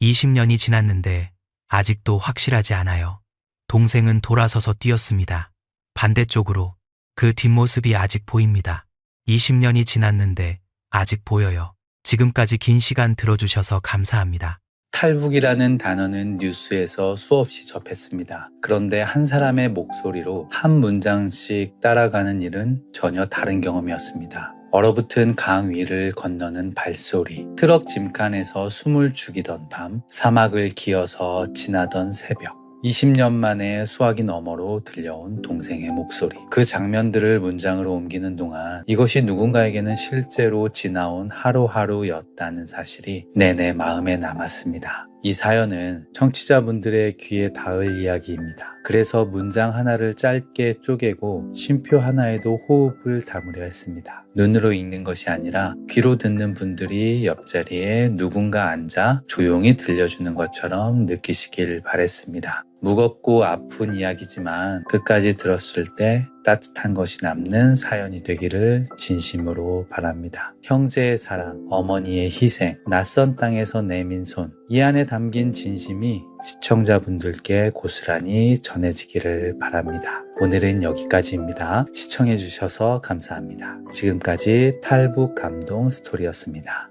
20년이 지났는데 아직도 확실하지 않아요. 동생은 돌아서서 뛰었습니다. 반대쪽으로. 그 뒷모습이 아직 보입니다. 20년이 지났는데 아직 보여요. 지금까지 긴 시간 들어주셔서 감사합니다. 탈북이라는 단어는 뉴스에서 수없이 접했습니다. 그런데 한 사람의 목소리로 한 문장씩 따라가는 일은 전혀 다른 경험이었습니다. 얼어붙은 강 위를 건너는 발소리, 트럭 짐칸에서 숨을 죽이던 밤, 사막을 기어서 지나던 새벽, 20년 만에 수화기 너머로 들려온 동생의 목소리. 그 장면들을 문장으로 옮기는 동안 이것이 누군가에게는 실제로 지나온 하루하루였다는 사실이 내내 마음에 남았습니다. 이 사연은 청취자분들의 귀에 닿을 이야기입니다. 그래서 문장 하나를 짧게 쪼개고 쉼표 하나에도 호흡을 담으려 했습니다. 눈으로 읽는 것이 아니라 귀로 듣는 분들이 옆자리에 누군가 앉아 조용히 들려주는 것처럼 느끼시길 바랬습니다. 무겁고 아픈 이야기지만 끝까지 들었을 때 따뜻한 것이 남는 사연이 되기를 진심으로 바랍니다. 형제의 사랑, 어머니의 희생, 낯선 땅에서 내민 손, 이 안에 담긴 진심이 시청자분들께 고스란히 전해지기를 바랍니다. 오늘은 여기까지입니다. 시청해주셔서 감사합니다. 지금까지 탈북 감동 스토리였습니다.